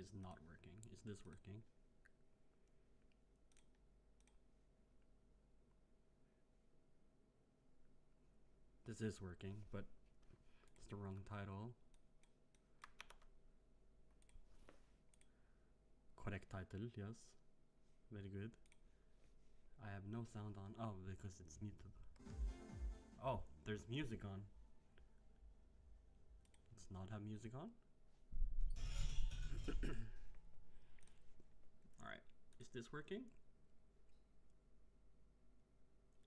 is not working. Is this working? This is working, but it's the wrong title. Correct title, yes. Very good. I have no sound on. Oh, because it's muted. Oh, there's music on. Let's not have music on. Alright, is this working?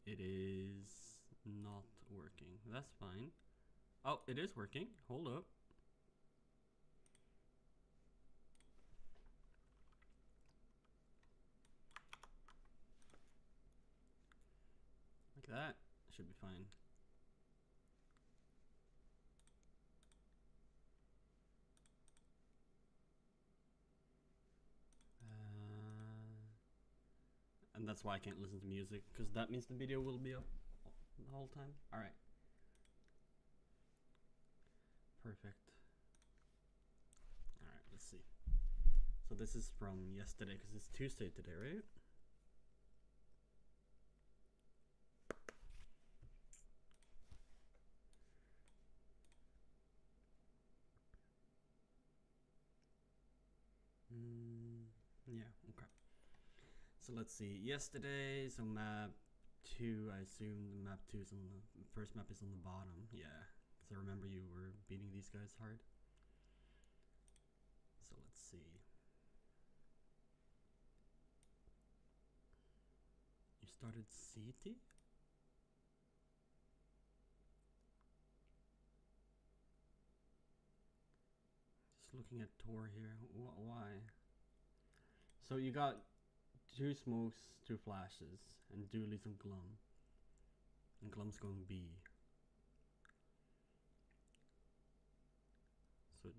It is not working. That's fine. Oh, it is working. Hold up. Like that. Should be fine. And that's why I can't listen to music, because that means the video will be up the whole time. Alright. Perfect. Alright, let's see. So this is from yesterday, because it's Tuesday today, right? Yeah, okay. So let's see. Yesterday, so map 2, I assume the map 2 is on the first map is on the bottom. Yeah, because I remember you were beating these guys hard. So let's see. You started CT? Just looking at Tor here. Why? So you got 2 smokes, 2 flashes, and dualies on Glum. And Glum's going B. So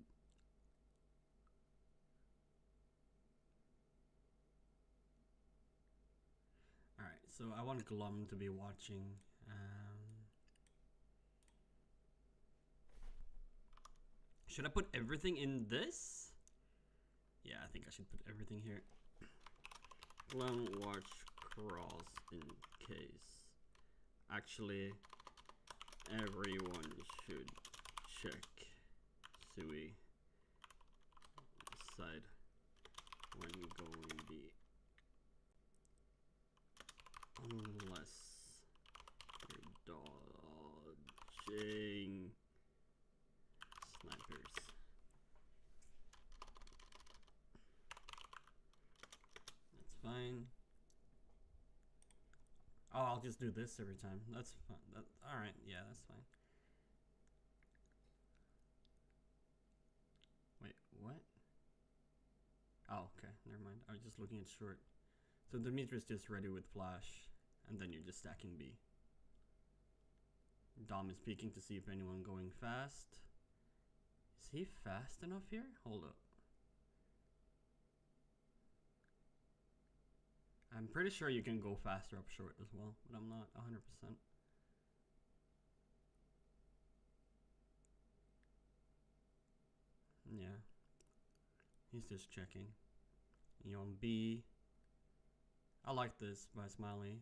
alright, so I want Glum to be watching. Should I put everything in this? Yeah, I think I should put everything here. Glum watch cross in case. Actually, everyone should check Sui side when going B. Unless you're dodging snipers. That's fine. Oh, I'll just do this every time. That's fine. Alright, yeah, that's fine. Wait, what? Oh, okay, never mind. I was just looking at short. So Dimitri's just ready with flash, and then you're just stacking B. Dom is peeking to see if anyone going fast. Is he fast enough here? Hold up. I'm pretty sure you can go faster up short as well, but I'm not 100%. Yeah. He's just checking. You on B. I like this by Smiley.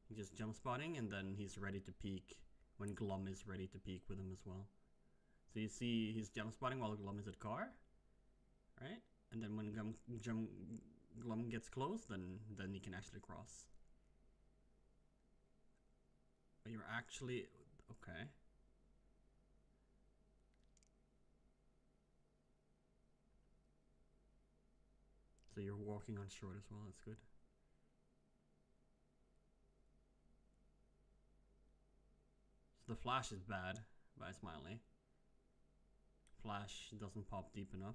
He just jump spotting, and then he's ready to peek when Glum is ready to peek with him as well. So you see he's jump spotting while Glum is at car, right? And then when Glum gets close, then he can actually cross. But you're actually okay. So you're walking on short as well. That's good. So the flash is bad by Smiley. Flash doesn't pop deep enough.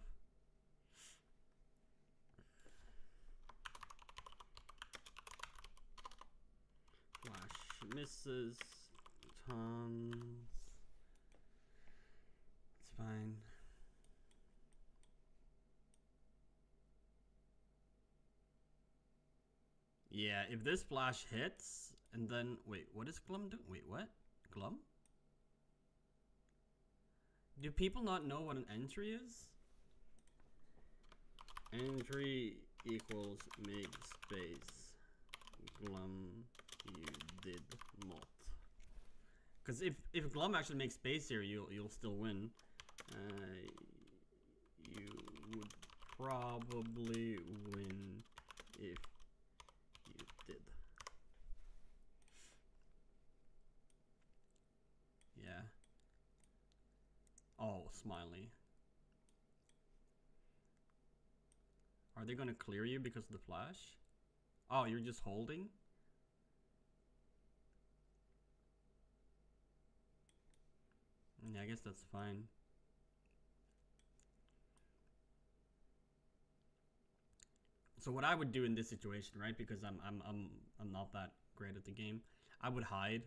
Flash misses tons. It's fine. Yeah, if this flash hits, and then wait, what is Glum doing? Wait, what? Glum? Do people not know what an entry is? Entry equals make space glum you did not. Because if glum actually makes space here, you'll still win. You would probably win if you did. Yeah. Oh, smiley. Are they gonna clear you because of the flash? Oh, you're just holding? Yeah, I guess that's fine. So what I would do in this situation, right? Because I'm not that great at the game. I would hide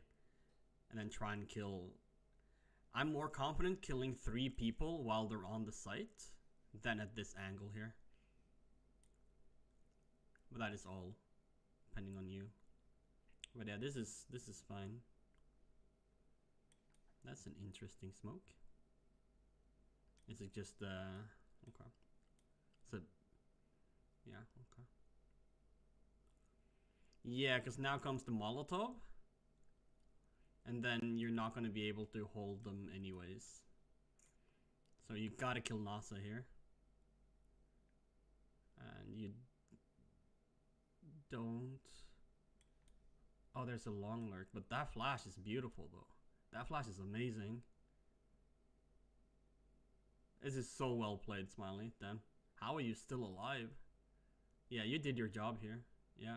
and then try and kill. I'm more confident killing 3 people while they're on the site than at this angle here. But that is all depending on you. But yeah, this is fine. That's an interesting smoke. Is it just okay. So yeah, okay. Yeah, because now comes the Molotov. And then you're not going to be able to hold them anyways. So you gotta kill NASA here. And you don't... Oh, there's a long lurk. But that flash is beautiful though. That flash is amazing. This is so well played, Smiley. Damn. How are you still alive? Yeah, you did your job here. Yeah.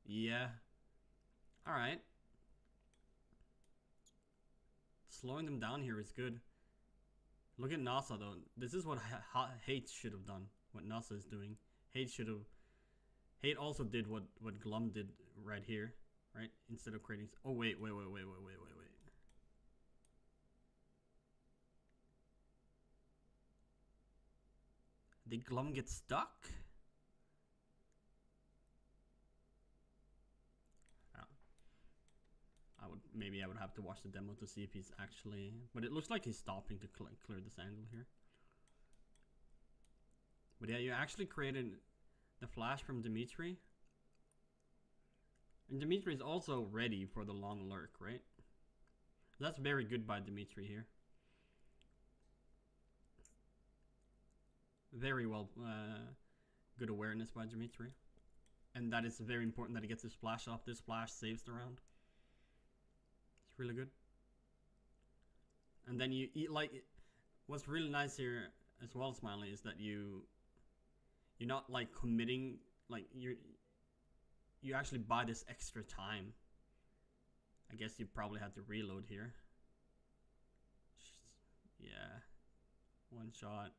Yeah. Alright. Slowing them down here is good. Look at NASA though. This is what Hate should have done. What NASA is doing. Hate should have... Hate also did what Glum did right here. Right? Instead of creating... Oh, wait. Did Glum get stuck? Maybe I would have to watch the demo to see if he's actually... But it looks like he's stopping to clear this angle here. But yeah, you actually created the flash from Dimitri. And Dimitri is also ready for the long lurk, right? That's very good by Dimitri here. Very well, good awareness by Dimitri. And that is very important that he gets his flash off. This flash saves the round. It's really good. And then you eat like... What's really nice here as well, Smiley, is that you're not like committing, like you actually buy this extra time. I guess you probably have to reload here. Yeah. One shot.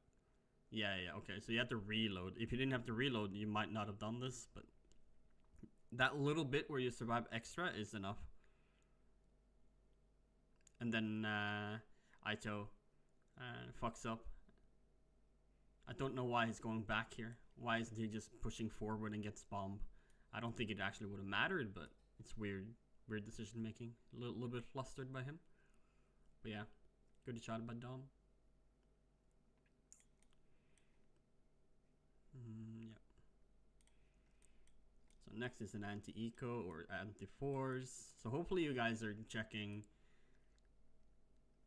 Yeah, okay. So you have to reload. If you didn't have to reload, you might not have done this, but that little bit where you survive extra is enough. And then Aito fucks up. I don't know why he's going back here. Why isn't he just pushing forward and gets bombed? I don't think it actually would have mattered, but it's weird. Weird decision making. A little bit flustered by him. But yeah, good shot by Dom. Yep. So next is an anti-eco or anti-force. So hopefully you guys are checking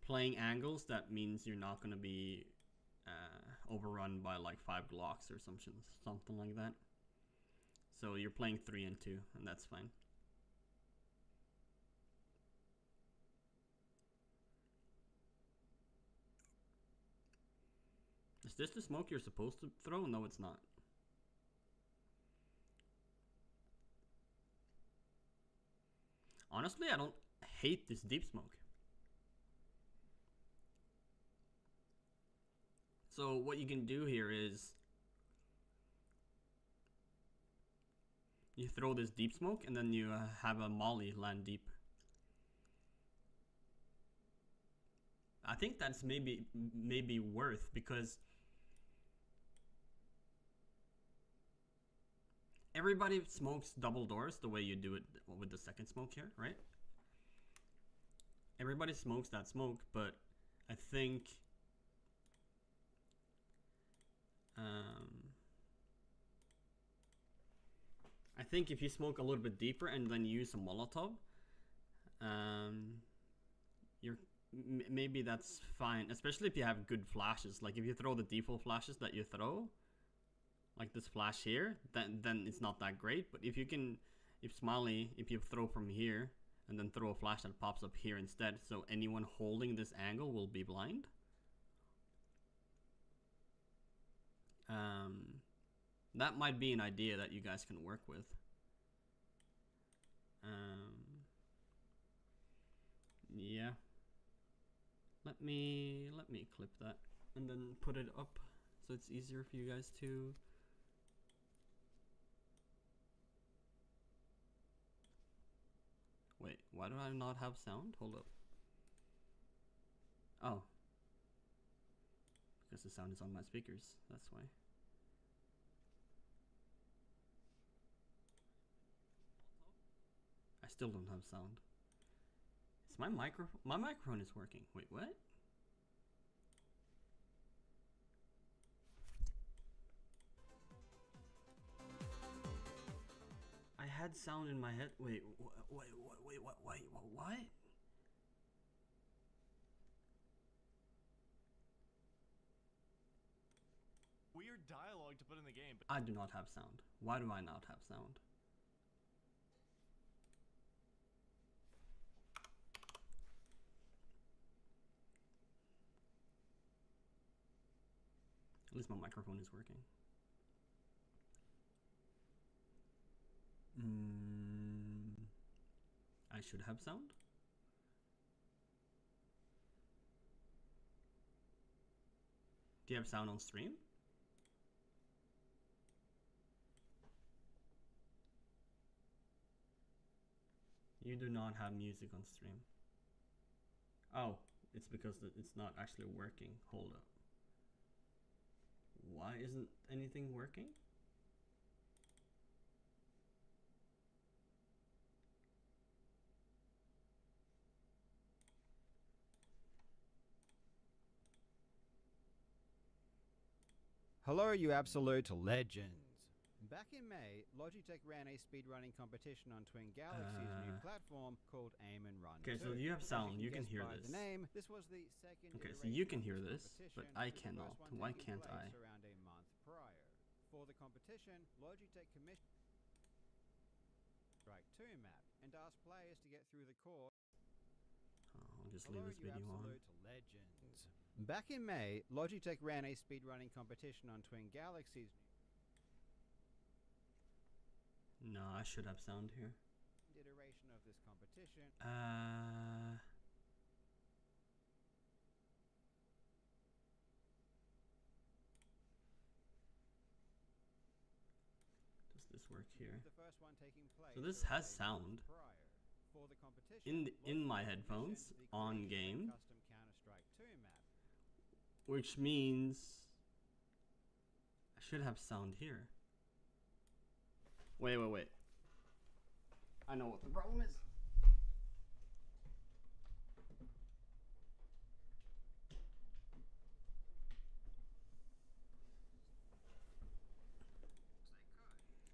playing angles. That means you're not going to be overrun by like 5 Glocks or something like that. So you're playing 3 and 2, and that's fine. Is this the smoke you're supposed to throw? No, it's not. Honestly, I don't hate this deep smoke. So what you can do here is you throw this deep smoke and then you have a molly land deep. I think that's maybe worth, because everybody smokes double doors the way you do it with the second smoke here, right? Everybody smokes that smoke, but I think I think if you smoke a little bit deeper and then use a Molotov, you're maybe that's fine, especially if you have good flashes. Like if you throw the default flashes that you throw, like this flash here, then it's not that great. But if you can, if you throw from here and then throw a flash that pops up here instead, so anyone holding this angle will be blind. That might be an idea that you guys can work with. Yeah. Let me clip that and then put it up so it's easier for you guys to. Wait, why do I not have sound? Hold up. Oh. Because the sound is on my speakers, that's why. I still don't have sound. Is my microphone is working. Wait, what? I had sound in my head. Wait, what? Weird dialogue to put in the game. But I do not have sound. Why do I not have sound? At least my microphone is working. I should have sound. Do you have sound on stream? You do not have music on stream. Oh, it's because it's not actually working. Hold up. Why isn't anything working? Hello, you absolute legends. Back in May, Logitech ran a speedrunning competition on Twin Galaxy's new platform called Aim and Run. Okay, so you have sound. You can hear this. The name, this was the second okay, so you can hear this, but I cannot. Why can't I? Around a month prior. For the competition, Logitech commissioned Strike 2 map and asked players to get through the course. I'll just leave this video on. Legends. Back in May, Logitech ran a speedrunning competition on Twin Galaxies. No, I should have sound here. Iteration of this competition. Does this work here? The first one taking place So this has sound for the competition, in my headphones on game, custom Counter-Strike 2 map. which means I should have sound here. Wait. I know what the problem is.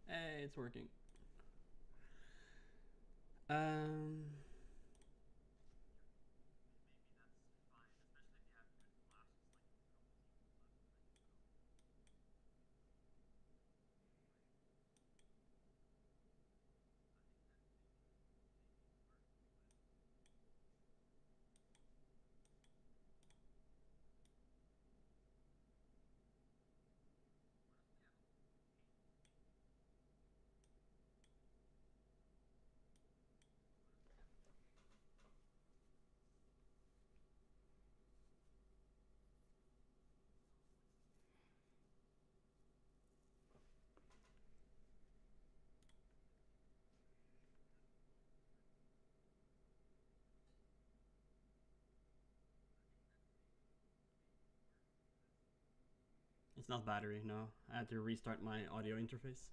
Hey, it's working. It's not battery, no. I had to restart my audio interface.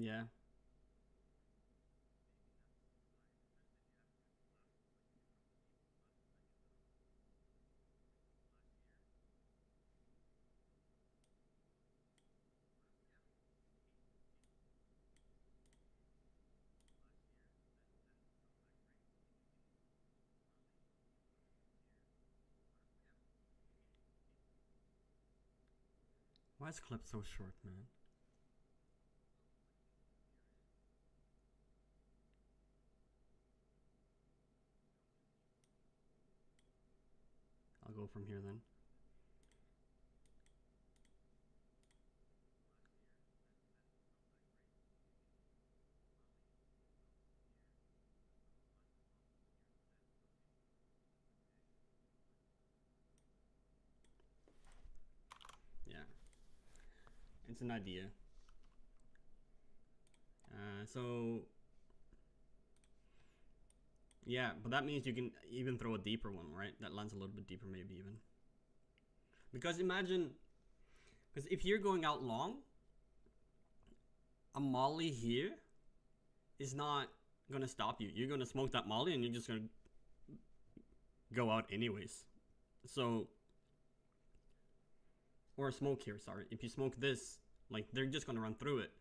Yeah. Why is clip so short, man? I'll go from here then. Yeah. It's an idea. So yeah, but that means you can even throw a deeper one, right? That lands a little bit deeper, maybe even. Because imagine, because if you're going out long, a molly here is not gonna stop you. You're gonna smoke that molly and you're just gonna go out anyways. So, or smoke here, sorry. If you smoke this, like they're just gonna run through it.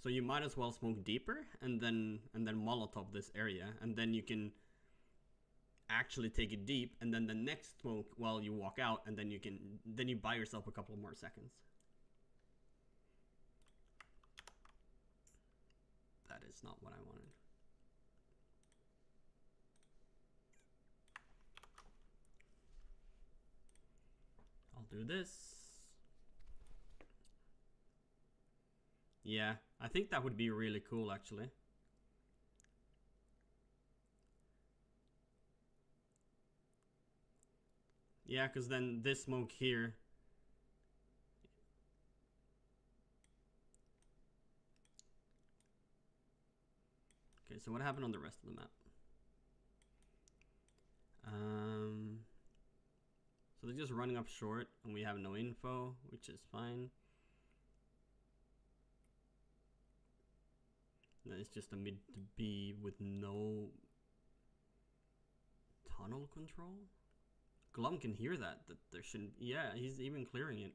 So you might as well smoke deeper and then molotov this area, and then you can actually take it deep, and then the next smoke while you walk out, and then you buy yourself a couple more seconds. That is not what I wanted. I'll do this. Yeah, I think that would be really cool actually. Yeah, because then this smoke here. Okay, so what happened on the rest of the map? So they're just running up short and we have no info, which is fine. Then it's just a mid to B with no tunnel control. Glum can hear that there shouldn't. Yeah, he's even clearing it.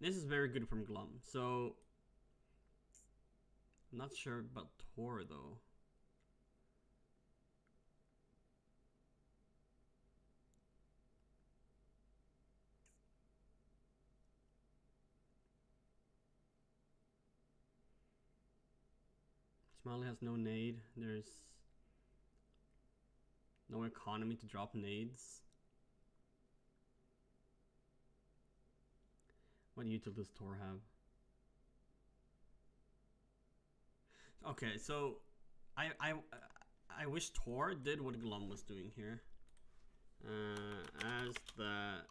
This is very good from Glum. So I'm not sure about Tor though. Smiley has no nade. There's no economy to drop nades. What util does Tor have? Okay, so I wish Tor did what Glum was doing here. As the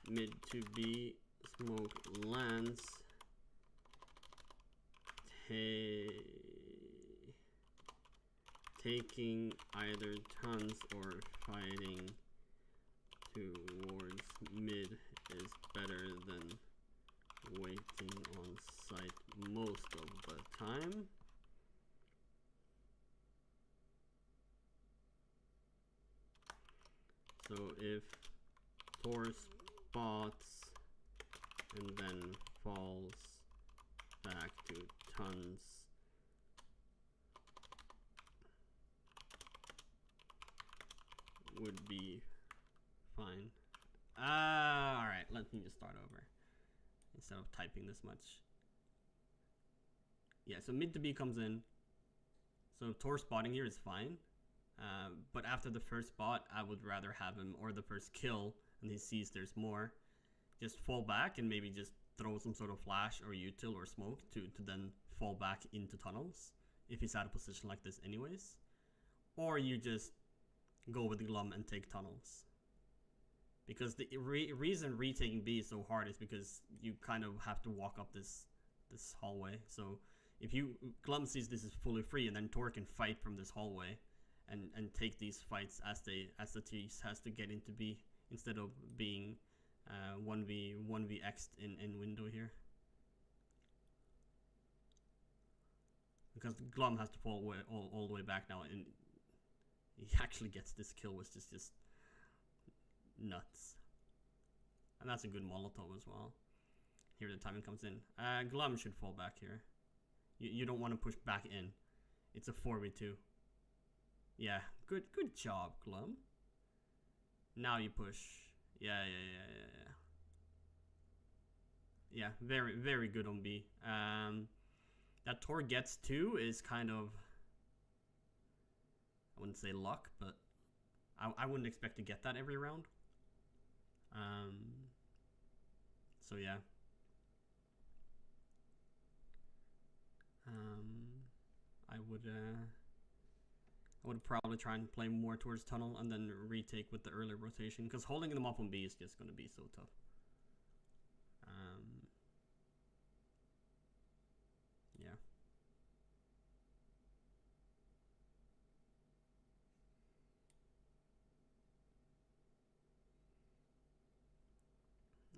mid to B smoke lands, taking either tons or fighting towards mid is better than waiting on site most of the time. So if Tor spots and then falls back to tons, would be fine. Alright, let me just start over instead of typing this much. Yeah, so mid to B comes in. So Tor spotting here is fine. But after the first spot, I would rather have him, or the first kill, and he sees there's more, just fall back and maybe just throw some sort of flash or util or smoke to then fall back into tunnels if he's out of position like this anyways. Or you just go with the Glum and take tunnels. Because the reason retaking B is so hard is because you kind of have to walk up this hallway. So if Glum sees this is fully free, and then Tor can fight from this hallway and take these fights as the tease has to get into B instead of being 1v1v x'd in window here. because Glum has to fall all the way back now, and he actually gets this kill, which is just nuts. And that's a good Molotov as well. Here the timing comes in. Glum should fall back here. You don't want to push back in. It's a 4v2. Yeah, good job, Glum. Now you push. Yeah. Yeah, very, very good on B. That Tor gets 2 is kind of, I wouldn't say luck, but I wouldn't expect to get that every round. So yeah. I would probably try and play more towards tunnel and then retake with the early rotation, because holding them up on B is just going to be so tough. Yeah.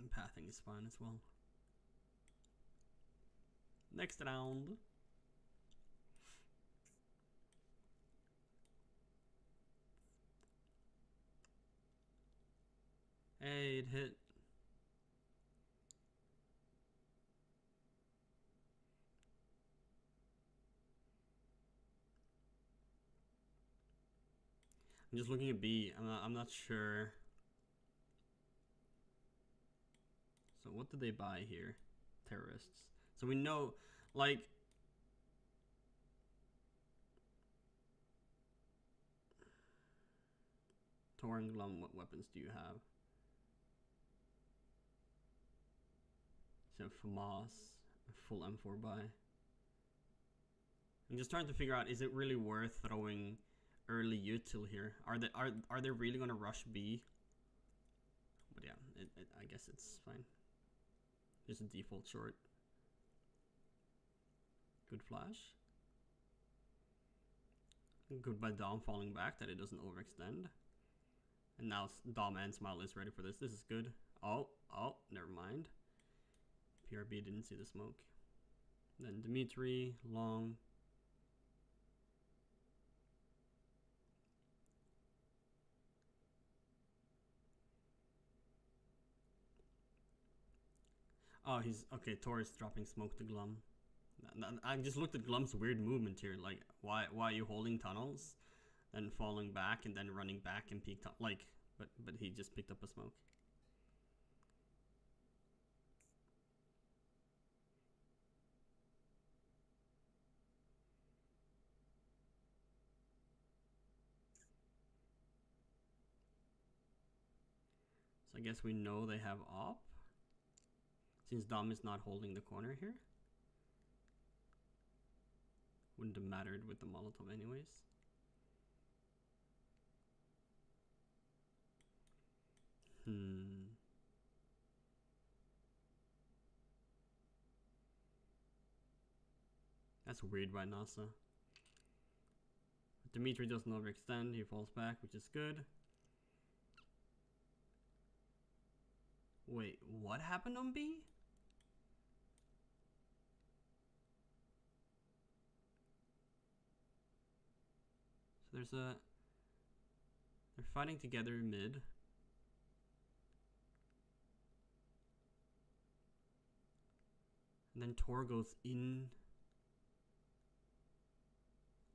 And pathing is fine as well. Next round. Hey, it hit. I'm just looking at B. I'm not sure. So what did they buy here? Terrorists. So we know, like, Tor and Glum, what weapons do you have? So FAMAS, full M4 buy. I'm just trying to figure out, is it really worth throwing early util here? Are they really gonna rush B? But yeah, I guess it's fine. Just a default short. Good flash. Good by Dom falling back, that it doesn't overextend. And now Dom and Smile is ready for this. This is good. Oh, never mind. PRB didn't see the smoke. Then Dimitri, long. Oh, he's okay. Tor is dropping smoke to Glum. I just looked at Glum's weird movement here. Like, why are you holding tunnels, then falling back and then running back and peek like, but he just picked up a smoke. So I guess we know they have op, since Dom is not holding the corner here. Wouldn't have mattered with the Molotov anyways. That's weird by NASA. Dimitri doesn't overextend, he falls back, which is good. Wait, what happened on B? So they're fighting together mid. And then Tor goes in.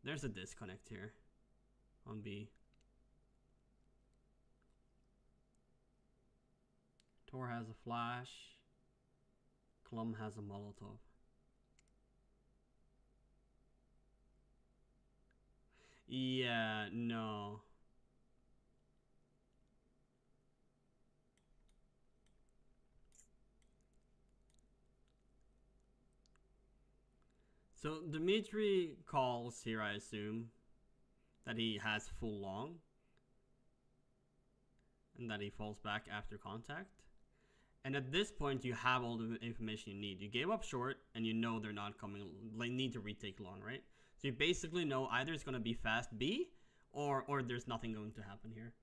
There's a disconnect here on B. Tor has a flash. Glum has a Molotov. Yeah, no. So Dimitri calls here, I assume, that he has full long. And that he falls back after contact. And at this point, you have all the information you need. You gave up short, and you know they're not coming. They need to retake long, right? So you basically know either it's going to be fast B, or there's nothing going to happen here.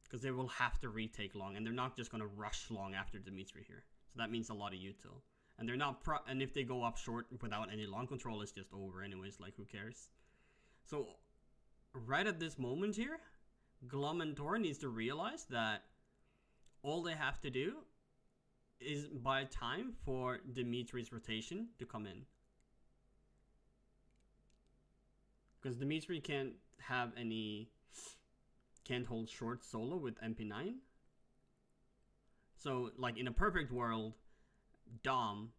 Because they will have to retake long, and they're not just going to rush long after Dimitri here. So that means a lot of util. And they're not and if they go up short without any long control, it's just over anyways, like who cares? So right at this moment here, Glum and Tor needs to realize that all they have to do is buy time for Dimitri's rotation to come in. Because Dimitri can't hold short solo with MP9. So, like, in a perfect world, Dom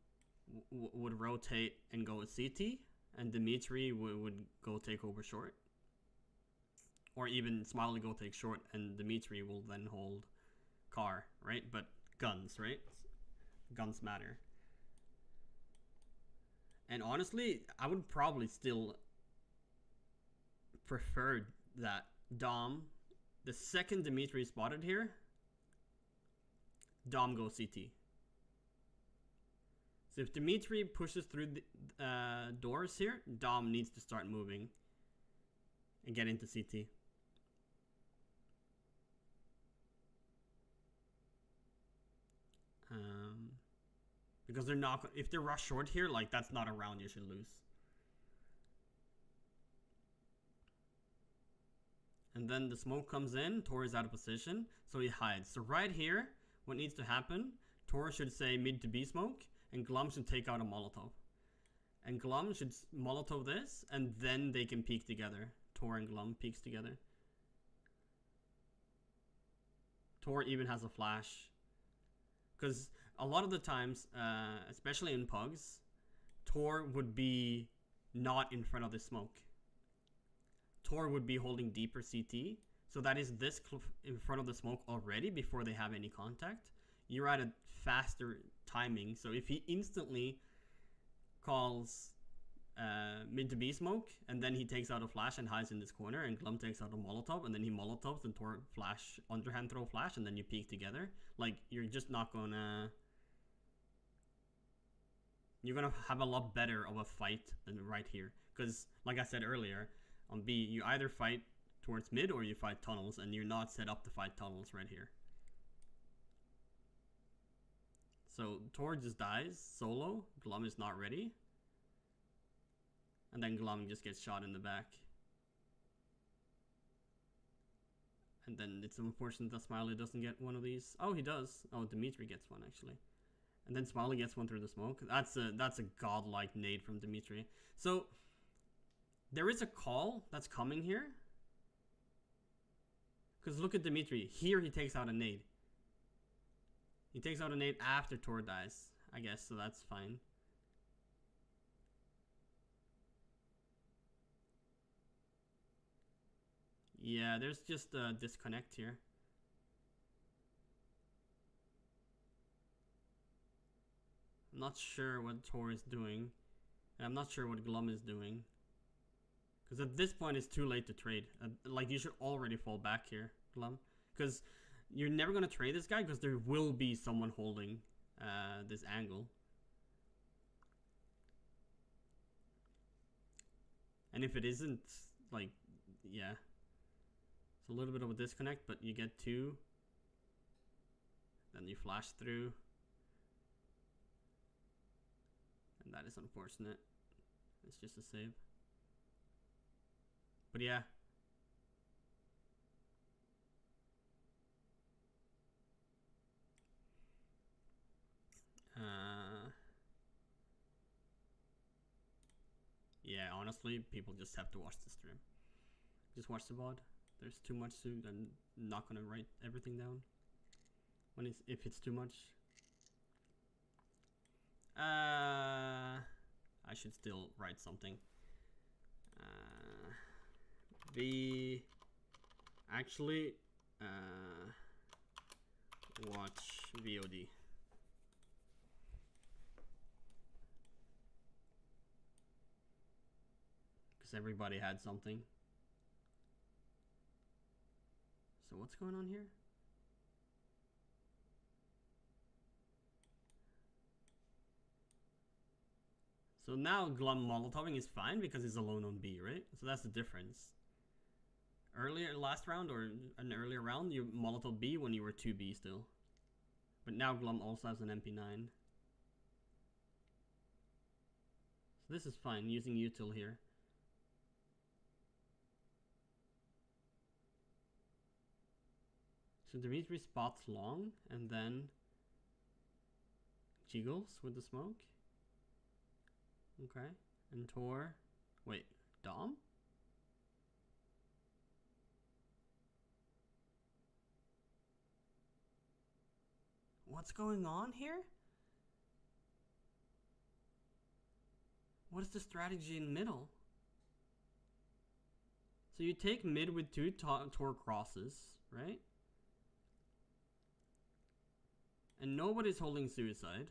would rotate and go with CT, and Dimitri would go take over short. Or even Smiley go take short, and Dimitri will then hold car, right? But guns, right? Guns matter. And honestly, I would probably still prefer that Dom, the second Dimitri is spotted here, Dom goes CT. So if Dimitri pushes through the doors here, Dom needs to start moving and get into CT. Because they're not, if they rush short here, like, that's not a round you should lose. And then the smoke comes in, Tor is out of position, so he hides. So right here, what needs to happen, Tor should say mid to B smoke, and Glum should take out a Molotov. And Glum should Molotov this, and then they can peek together. Tor and Glum peeks together. Tor even has a flash. Because a lot of the times, especially in pugs, Tor would be not in front of the smoke. Tor would be holding deeper CT. So that is this in front of the smoke already before they have any contact. You're at a faster timing. So if he instantly calls mid to B smoke, and then he takes out a flash and hides in this corner, and Glum takes out a Molotov, and then he Molotovs and Tor flash, underhand throw flash, and then you peek together. Like, you're just not gonna... You're gonna have a lot better of a fight than right here. Because, like I said earlier, on B, you either fight towards mid or you fight tunnels, and you're not set up to fight tunnels right here. So Tor just dies solo. Glum is not ready. And then Glum just gets shot in the back. And then it's unfortunate that Smiley doesn't get one of these. Oh, he does. Oh, Dimitri gets one, actually. And then Smiley gets one through the smoke. That's a godlike nade from Dimitri. So there is a call that's coming here. Because look at Dimitri. Here he takes out a nade. He takes out a nade after Tor dies, I guess, so that's fine. Yeah, there's just a disconnect here. I'm not sure what Tor is doing. And I'm not sure what Glum is doing. Because at this point, it's too late to trade. Like, you should already fall back here, Glum. Because you're never going to trade this guy, because there will be someone holding this angle. And if it isn't, like, yeah. It's a little bit of a disconnect, but you get two. Then you flash through. And that is unfortunate. It's just a save. But yeah. Yeah, honestly, people just have to watch the stream. Just watch the VOD. There's too much to, I'm not gonna write everything down. If it's too much. I should still write something. Actually, watch VOD. Because everybody had something. So what's going on here? So now Glum Molotoving is fine because he's alone on B, right? So that's the difference. Earlier, last round or an earlier round, you Molotov B when you were 2B still. But now Glum also has an MP9. So this is fine, using util here. So Dimitri spots long and then jiggles with the smoke. Okay. And Tor. Wait, Dom? What's going on here? What is the strategy in middle? So you take mid with 2 Tor crosses, right? And nobody's holding suicide.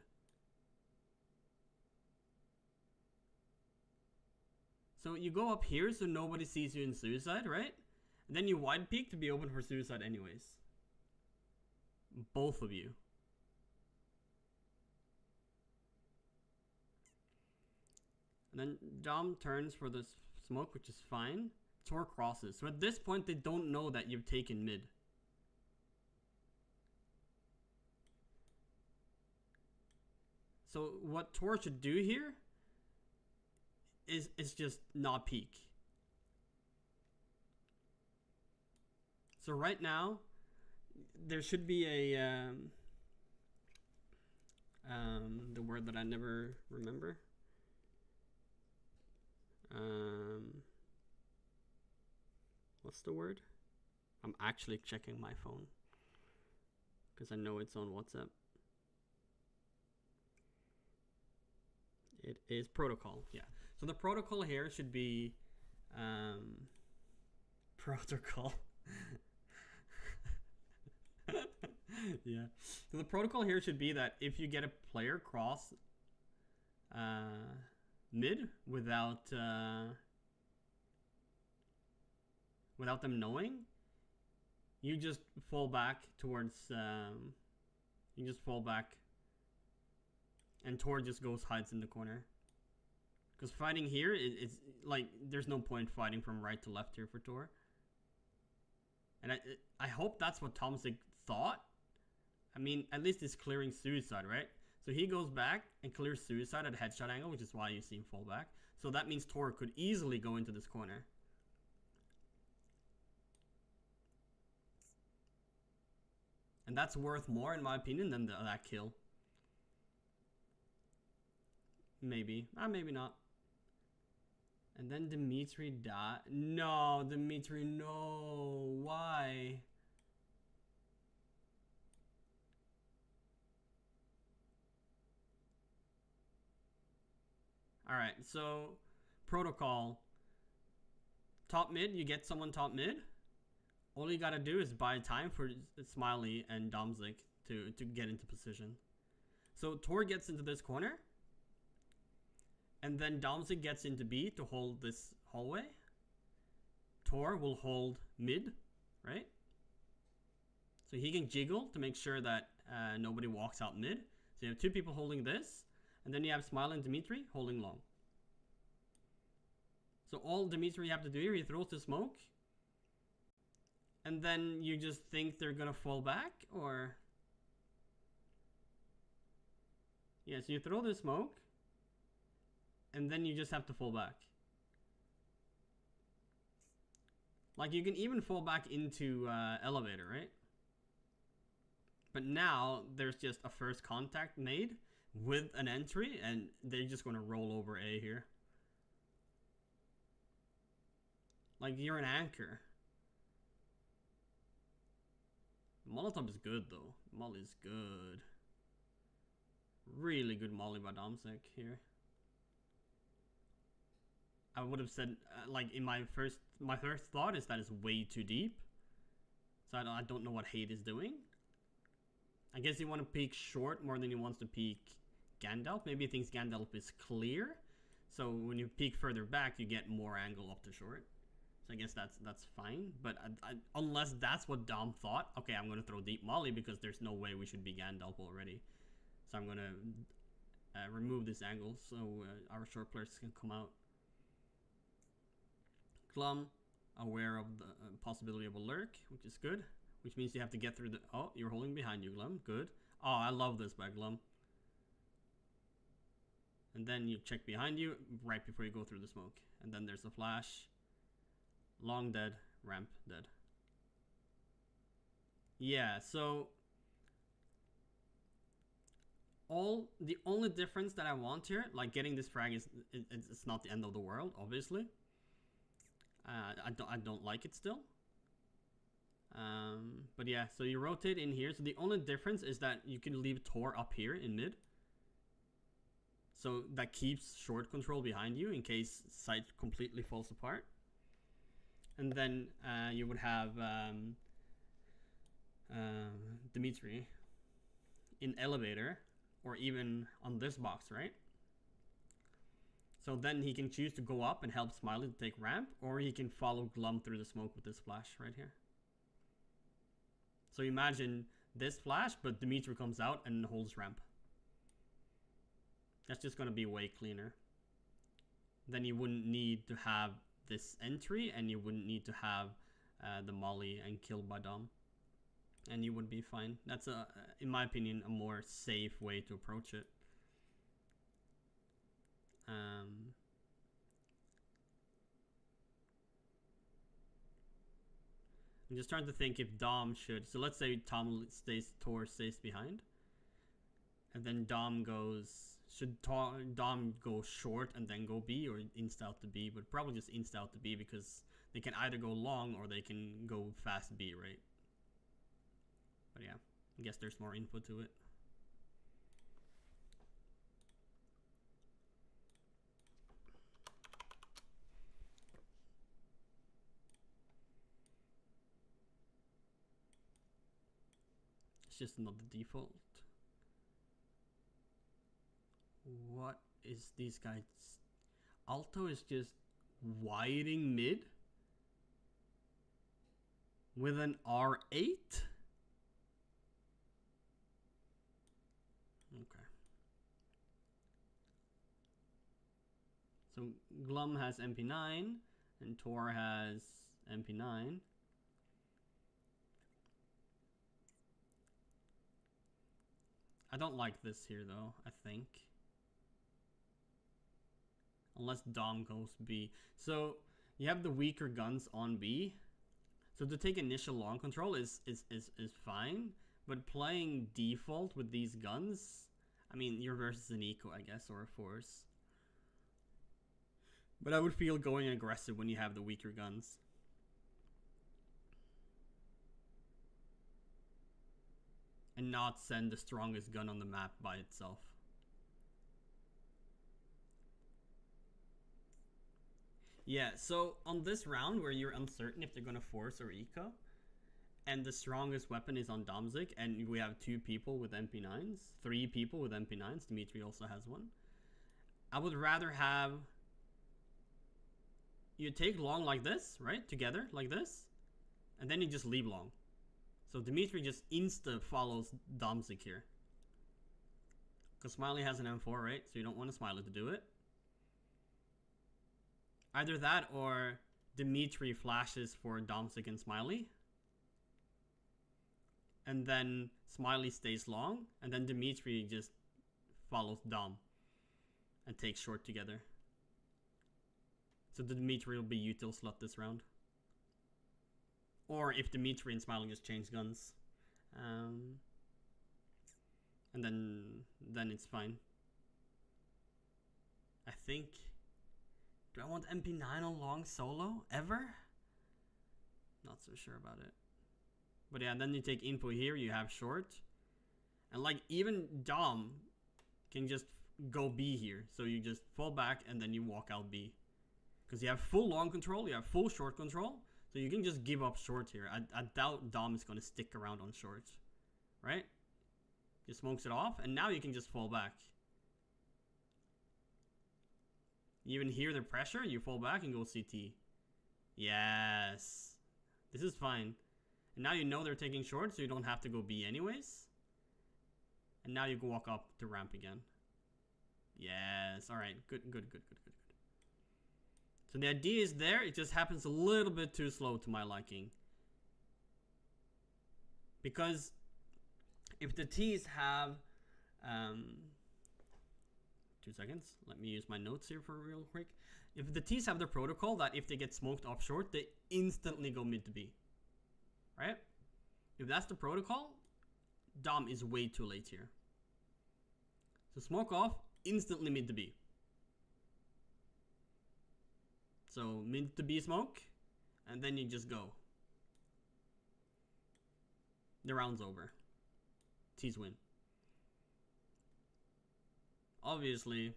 So you go up here so nobody sees you in suicide, right? And then you wide peek to be open for suicide anyways. Both of you. And then Dom turns for the smoke, which is fine. Tor crosses. So at this point, they don't know that you've taken mid. So what Tor should do here is just not peek. So right now, there should be a the word that I never remember. What's the word? I'm actually checking my phone because I know it's on WhatsApp. It is protocol, yeah. So the protocol here should be protocol. Yeah. So the protocol here should be that if you get a player cross mid without them knowing, you just fall back towards you just fall back and Tor just goes hides in the corner. Because fighting here is like there's no point fighting from right to left here for Tor. And I hope that's what Tomzig thought. I mean, at least it's clearing suicide, right? So he goes back and clears suicide at a headshot angle, which is why you see him fall back. So that means Tor could easily go into this corner. And that's worth more, in my opinion, than that kill. Maybe. Maybe not. And then Dimitri died. No, Dimitri, no. Why? Alright, so protocol. Top mid, you get someone top mid. All you gotta do is buy time for Smiley and Domzik to get into position. So Tor gets into this corner. And then Domzik gets into B to hold this hallway. Tor will hold mid, right? So he can jiggle to make sure that nobody walks out mid. So you have 2 people holding this. And then you have Smiley and Dimitri holding long. So all Dimitri have to do here, he throws the smoke. And then you just think they're gonna fall back, or... Yeah, so you throw the smoke. And then you just have to fall back. Like, you can even fall back into elevator, right? But now, there's just a first contact made with an entry, and they're just going to roll over A here. Like, you're an anchor. Molotov is good, though. Molly's good. Really good molly by Domzik here. I would have said, like, in my first thought is that it's way too deep. So I don't know what Hate is doing. I guess he want to peek short more than he wants to peek Gandalf. Maybe he thinks Gandalf is clear. So when you peek further back, you get more angle up to short. So I guess that's fine. But unless that's what Dom thought, okay, I'm going to throw deep molly because there's no way we should be Gandalf already. So I'm going to remove this angle so our short players can come out. Glum, aware of the possibility of a lurk, which is good. Which means you have to get through the... Oh, you're holding behind you, Glum. Good. Oh, I love this by Glum. And then you check behind you right before you go through the smoke. And then there's a flash. Long dead, ramp dead. Yeah, so the only difference that I want here, like getting this frag is it's not the end of the world, obviously. I don't like it still. But yeah, so you rotate in here. So the only difference is that you can leave Tor up here in mid. So that keeps short control behind you in case site completely falls apart. And then you would have Dimitri in elevator or even on this box, right? So then he can choose to go up and help Smiley to take ramp, or he can follow Glum through the smoke with this flash right here. So imagine this flash, but Dimitri comes out and holds ramp. That's just going to be way cleaner. Then you wouldn't need to have this entry, and you wouldn't need to have the molly and kill by Dom. And you would be fine. That's, in my opinion, a more safe way to approach it. I'm just trying to think if Dom should. So let's say Tor stays behind. And then Dom goes. Should Dom go short and then go B, or insta out to B? But probably just insta out to B, because they can either go long or they can go fast B, right? But yeah, I guess there's more input to it. It's just not the default. What is these guys? Alto is just widening mid with an R8? Okay. So Glum has MP9 and Tor has MP9. I don't like this here though, I think. Unless Dom goes B. So you have the weaker guns on B. So to take initial long control is fine. But playing default with these guns, I mean, you're versus an eco, I guess, or a force. But I would feel going aggressive when you have the weaker guns. And not send the strongest gun on the map by itself. Yeah, so on this round where you're uncertain if they're gonna force or eco, and the strongest weapon is on Domzik, and we have 2 people with MP9s, 3 people with MP9s, Dimitri also has one. I would rather have you take long like this, right? Together, like this, and then you just leave long. So Dimitri just insta follows Domzik here. Because Smiley has an M4, right? So you don't want a Smiley to do it. Either that or Dimitri flashes for Domzik and Smiley. And then Smiley stays long. And then Dimitri just follows Dom. And takes short together. So the Dimitri will be util slot this round. Or if Dimitri and Smiley just change guns. And then it's fine. I think... Do I want MP9 on long solo? Ever? Not so sure about it. But yeah, then you take info here, you have short. And like, even Dom can just go B here. So you just fall back and then you walk out B. Because you have full long control, you have full short control. So you can just give up short here. I doubt Dom is going to stick around on short. Right? Just smokes it off, and now you can just fall back. You even hear the pressure, you fall back and go CT. Yes. This is fine. And now you know they're taking short, so you don't have to go B anyways. And now you can walk up to ramp again. Yes. Alright. Good. So the idea is there. It just happens a little bit too slow to my liking. Because if the T's have 2 seconds. Let me use my notes here for real quick. If the T's have the protocol that if they get smoked off short, they instantly go mid to B. Right? If that's the protocol, Dom is way too late here. So smoke off, instantly mid to B. So mid to B smoke, and then you just go. The round's over. T's win. Obviously,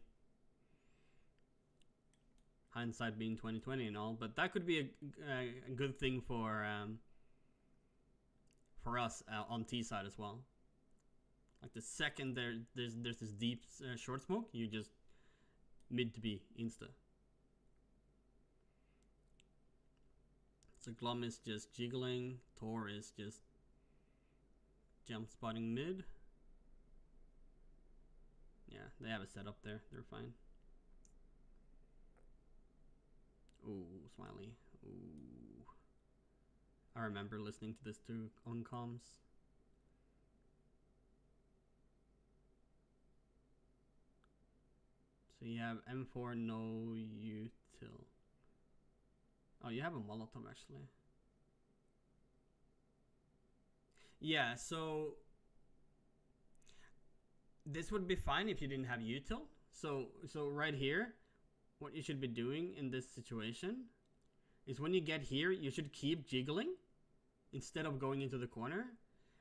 hindsight being 2020 and all, but that could be a good thing for us on T side as well. Like the second there's this deep short smoke, you just mid to B insta. So Glum is just jiggling, Tor is just jump spotting mid. Yeah, they have a setup there. They're fine. Ooh, Smiley. Ooh. I remember listening to this too on comms. So you have M4, no util. Oh, you have a Molotov actually. Yeah, so this would be fine if you didn't have util. So right here, what you should be doing in this situation is when you get here, you should keep jiggling instead of going into the corner.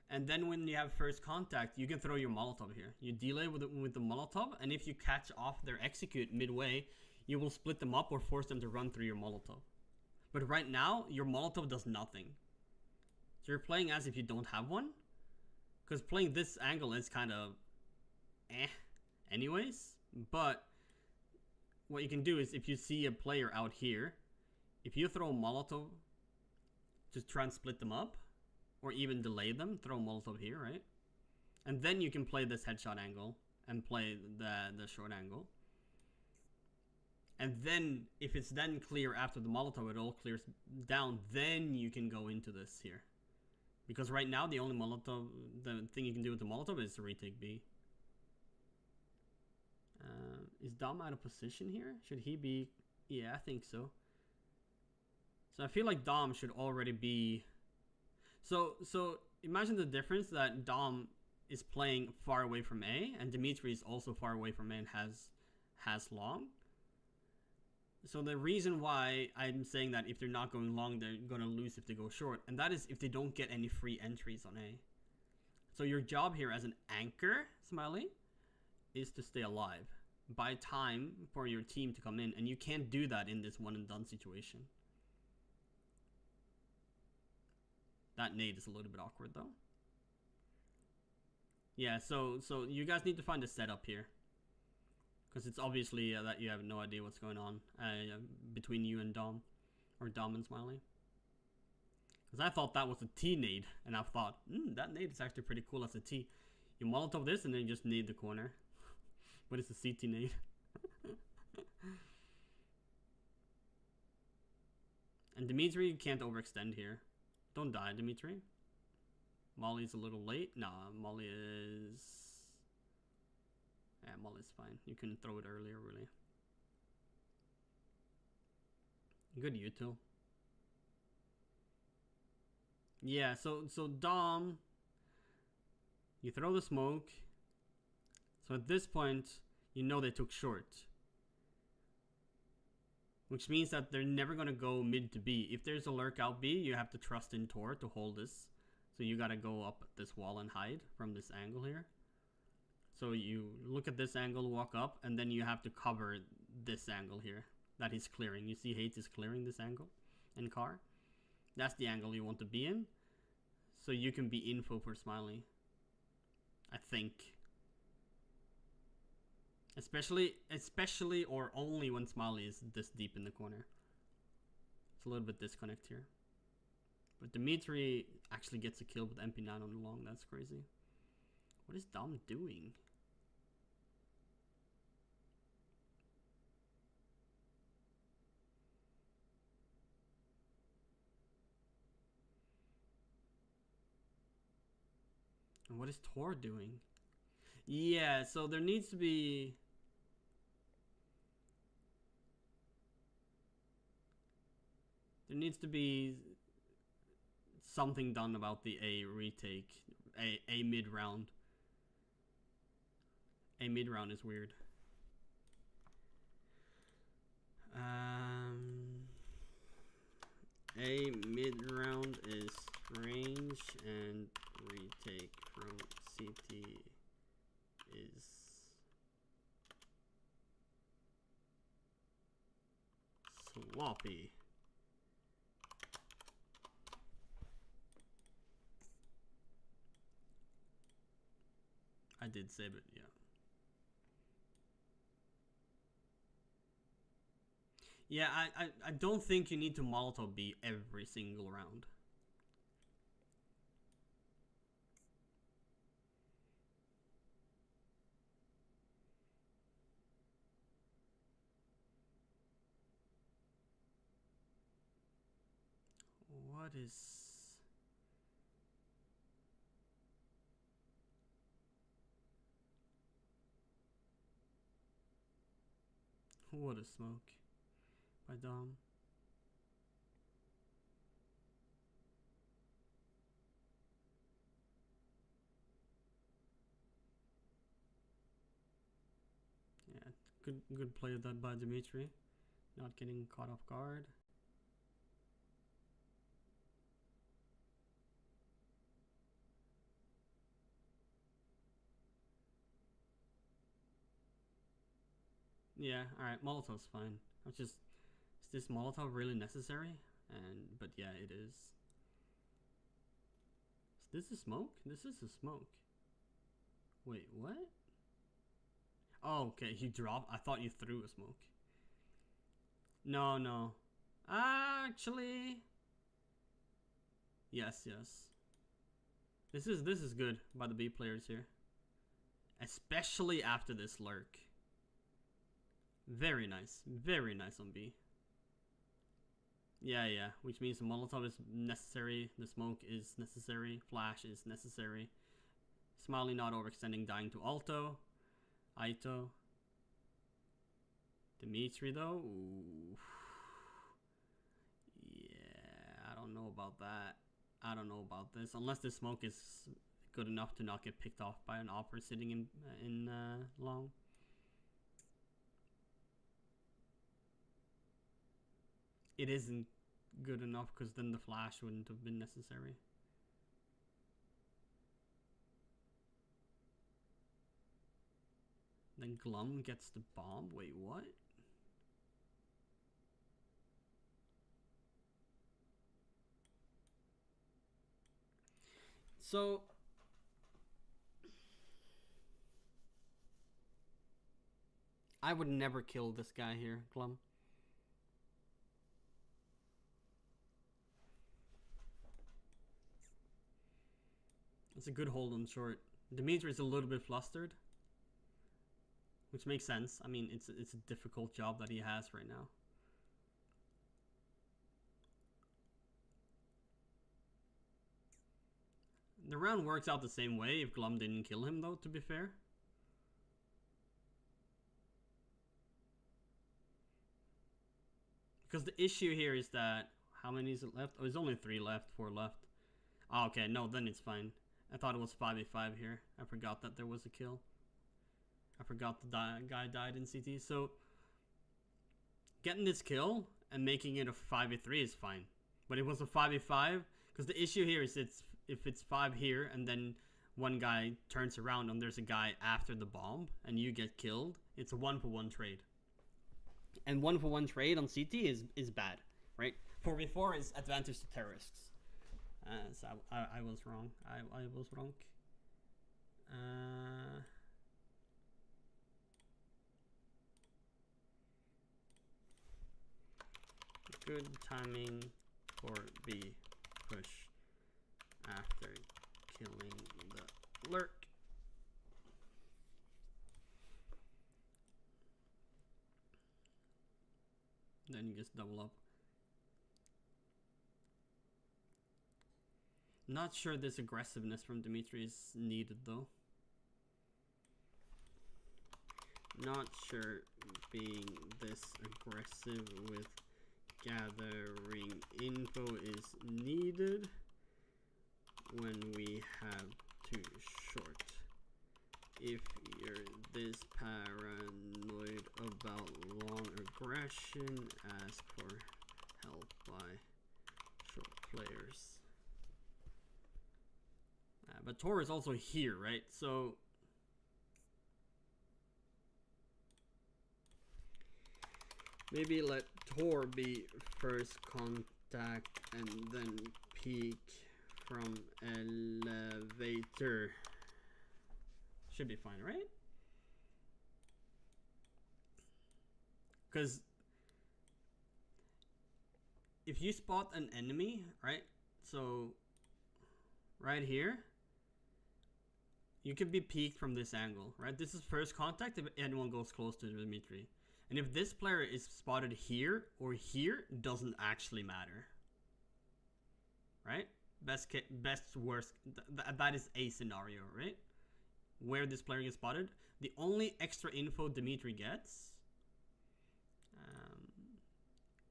And then when you have first contact, you can throw your Molotov here. You delay with the Molotov, and if you catch off their execute midway, you will split them up or force them to run through your Molotov. But right now, your Molotov does nothing. So you're playing as if you don't have one. Because playing this angle is kind of anyways. But what you can do is if you see a player out here, if you throw a Molotov to try and split them up, or even delay them, throw a Molotov here, right? And then you can play this headshot angle and play the short angle. And then, if it's then clear after the Molotov, it all clears down, then you can go into this here. Because right now, the only Molotov, the thing you can do with the Molotov is to retake B. Is Dom out of position here? Should he be? Yeah, I think so. So I feel like Dom should already be... So imagine the difference that Dom is playing far away from A, and Dimitri is also far away from A and has long. So the reason why I'm saying that if they're not going long, they're going to lose if they go short. And that is if they don't get any free entries on A. So your job here as an anchor, Smiley, is to stay alive. Buy time for your team to come in. And you can't do that in this one and done situation. That nade is a little bit awkward though. Yeah, so you guys need to find a setup here. Because it's obviously that you have no idea what's going on between you and Dom. Or Dom and Smiley. Because I thought that was a T nade. And I thought, that nade is actually pretty cool as a T. You Molotov this and then you just nade the corner. But it's a CT nade. And Dimitri can't overextend here. Don't die, Dimitri. Molly's a little late. Nah, Molly is... Yeah, Molly's fine. You can throw it earlier, really. Good util. Yeah, so Dom... You throw the smoke. So at this point, you know they took short. Which means that they're never going to go mid to B. If there's a lurk out B, you have to trust in Tor to hold this. So you got to go up this wall and hide from this angle here. So you look at this angle, walk up, and then you have to cover this angle here that he's clearing. You see Hates is clearing this angle in car. That's the angle you want to be in. So you can be info for Smiley. I think. Especially or only when Smiley is this deep in the corner. It's a little bit disconnect here. But Dimitri actually gets a kill with MP9 on the long. That's crazy. What is Dom doing? And what is Tor doing? Yeah, so there needs to be... There needs to be something done about the A retake. A mid round. A mid round is weird. A mid round is strange, and retake from CT is sloppy. I did save it, yeah. Yeah, I don't think you need to Molotov B every single round. What is... What a smoke by Dom. Yeah, good play of that by Dimitri. Not getting caught off guard. Yeah, alright, Molotov's fine. I'm just... Is this Molotov really necessary? But yeah, it is. Is this a smoke? This is a smoke. Wait, what? Oh, okay, he dropped. I thought you threw a smoke. No. Actually... Yes. This is good by the B players here. Especially after this lurk. Very nice on B. Yeah, which means the Molotov is necessary, the smoke is necessary, flash is necessary. Smiley not overextending, dying to Alto. Aito. Dimitri though? Ooh. Yeah, I don't know about that. I don't know about this. Unless the smoke is good enough to not get picked off by an opera sitting in long. It isn't good enough because then the flash wouldn't have been necessary. Then Glum gets the bomb. Wait, what? So... I would never kill this guy here, Glum. It's a good hold on short. Dimitri's a little bit flustered, which makes sense. I mean, it's a difficult job that he has right now. The round works out the same way if Glum didn't kill him, though, to be fair. Because the issue here is that... How many is it left? Oh, there's only 3 left, 4 left. Oh, okay, no, then it's fine. I thought it was 5v5 here. I forgot that there was a kill. I forgot the guy died in CT. So, getting this kill and making it a 5v3 is fine. But it was a 5v5, because the issue here is if it's 5 here and then one guy turns around and there's a guy after the bomb and you get killed, it's a 1-for-1 trade. And 1-for-1 trade on CT is bad, right? 4v4 is advantage to terrorists. So I was wrong. I was wrong. Good timing for B push after killing the lurk. Then you just double up. Not sure this aggressiveness from Dimitri is needed though. Not sure being this aggressive with gathering info is needed when we have too short. If you're this paranoid about long aggression, ask for help by short players. But Tor is also here, right? So maybe let Tor be first contact and then peek from elevator. Should be fine, right? Because if you spot an enemy, right? So right here, you could be peeked from this angle, right? This is first contact if anyone goes close to Dimitri. And if this player is spotted here or here, doesn't actually matter. Right? Best, worst, that is a scenario, right? Where this player gets spotted. The only extra info Dimitri gets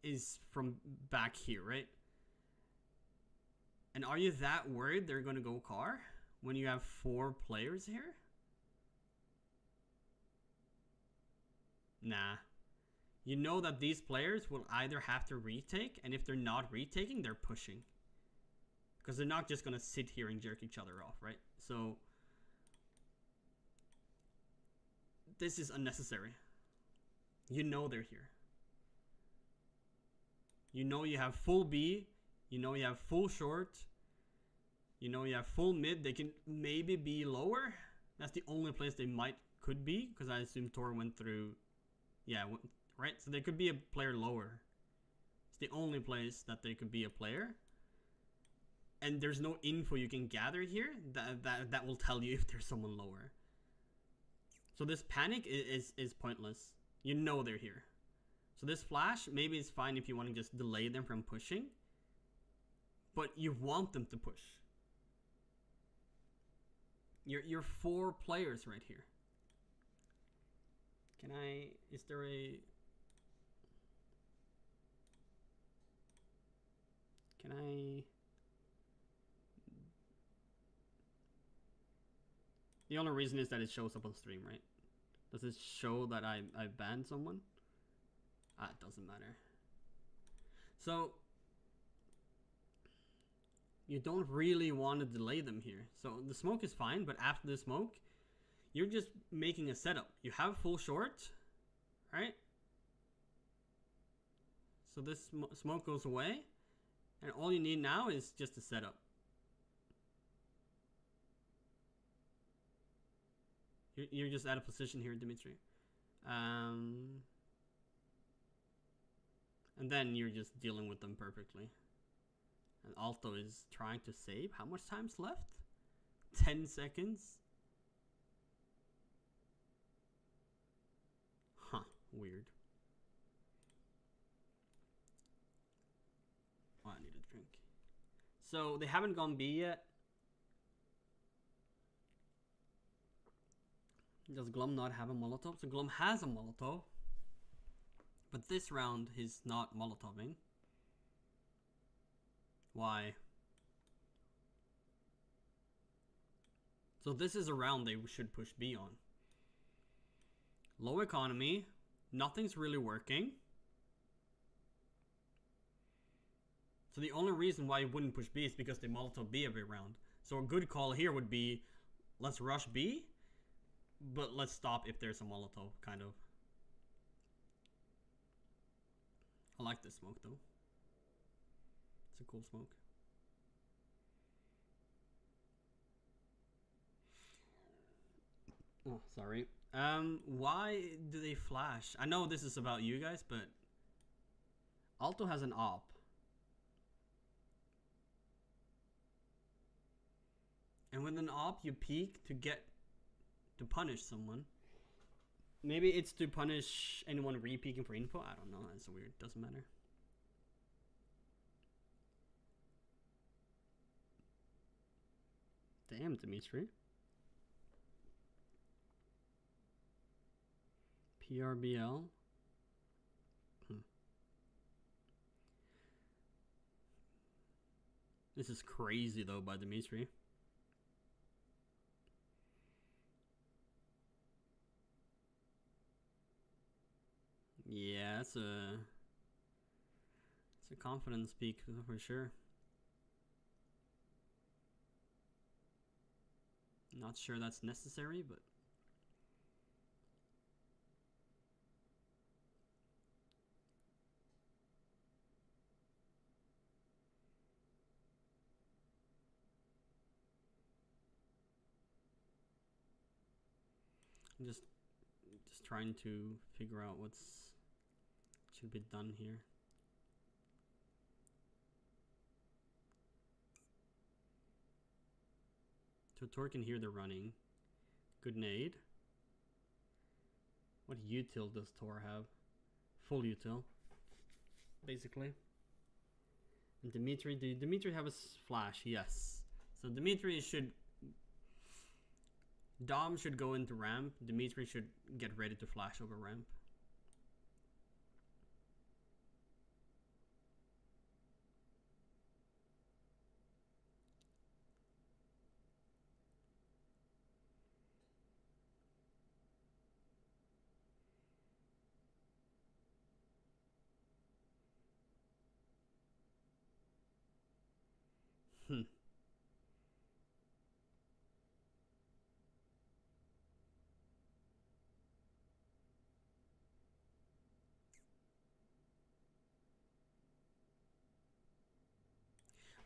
is from back here, right? And are you that worried they're going to go car when you have 4 players here? Nah. You know that these players will either have to retake, and if they're not retaking, they're pushing. Because they're not just going to sit here and jerk each other off, right? So this is unnecessary. You know they're here. You know you have full B. You know you have full short. You know you have full mid. They can maybe be lower. That's the only place they could be. Because I assume Tor went through... Yeah, right? So they could be a player lower. It's the only place that they could be a player. And there's no info you can gather here that will tell you if there's someone lower. So this panic is pointless. You know they're here. So this flash, maybe it's fine if you want to just delay them from pushing. But you want them to push. You're 4 players right here. Is there a... The only reason is that it shows up on stream, right? Does it show that I banned someone? It doesn't matter. So you don't really want to delay them here. So the smoke is fine, but after the smoke, you're just making a setup. You have full short, right? So this smoke goes away, and all you need now is just a setup. You're just out of position here, Dimitri. And then you're just dealing with them perfectly. And Alto is trying to save. How much time's left? 10 seconds? Huh, weird. Oh, I need a drink. So they haven't gone B yet. Does Glum not have a Molotov? So Glum has a Molotov. But this round he's not Molotoving. Why? So this is a round they should push B on. Low economy. Nothing's really working. So the only reason why you wouldn't push B is because they Molotov B every round. So a good call here would be, let's rush B, but let's stop if there's a Molotov, kind of. I like this smoke though. It's a cool smoke. Oh, sorry. Why do they flash? I know this is about you guys, but Alto has an op. And with an op, you peek to punish someone. Maybe it's to punish anyone re-peeking for info. I don't know. That's weird. Doesn't matter. Damn, Dimitri. PRBL. This is crazy though by Dimitri. Yeah, it's a confidence peak for sure. Not sure that's necessary, but I'm just trying to figure out what's should be done here. So Tor can hear the running. Good nade. What util does Tor have? Full util, basically. And Dimitri, did Dimitri have a flash? Yes. So Dimitri should... Dom should go into ramp. Dimitri should get ready to flash over ramp.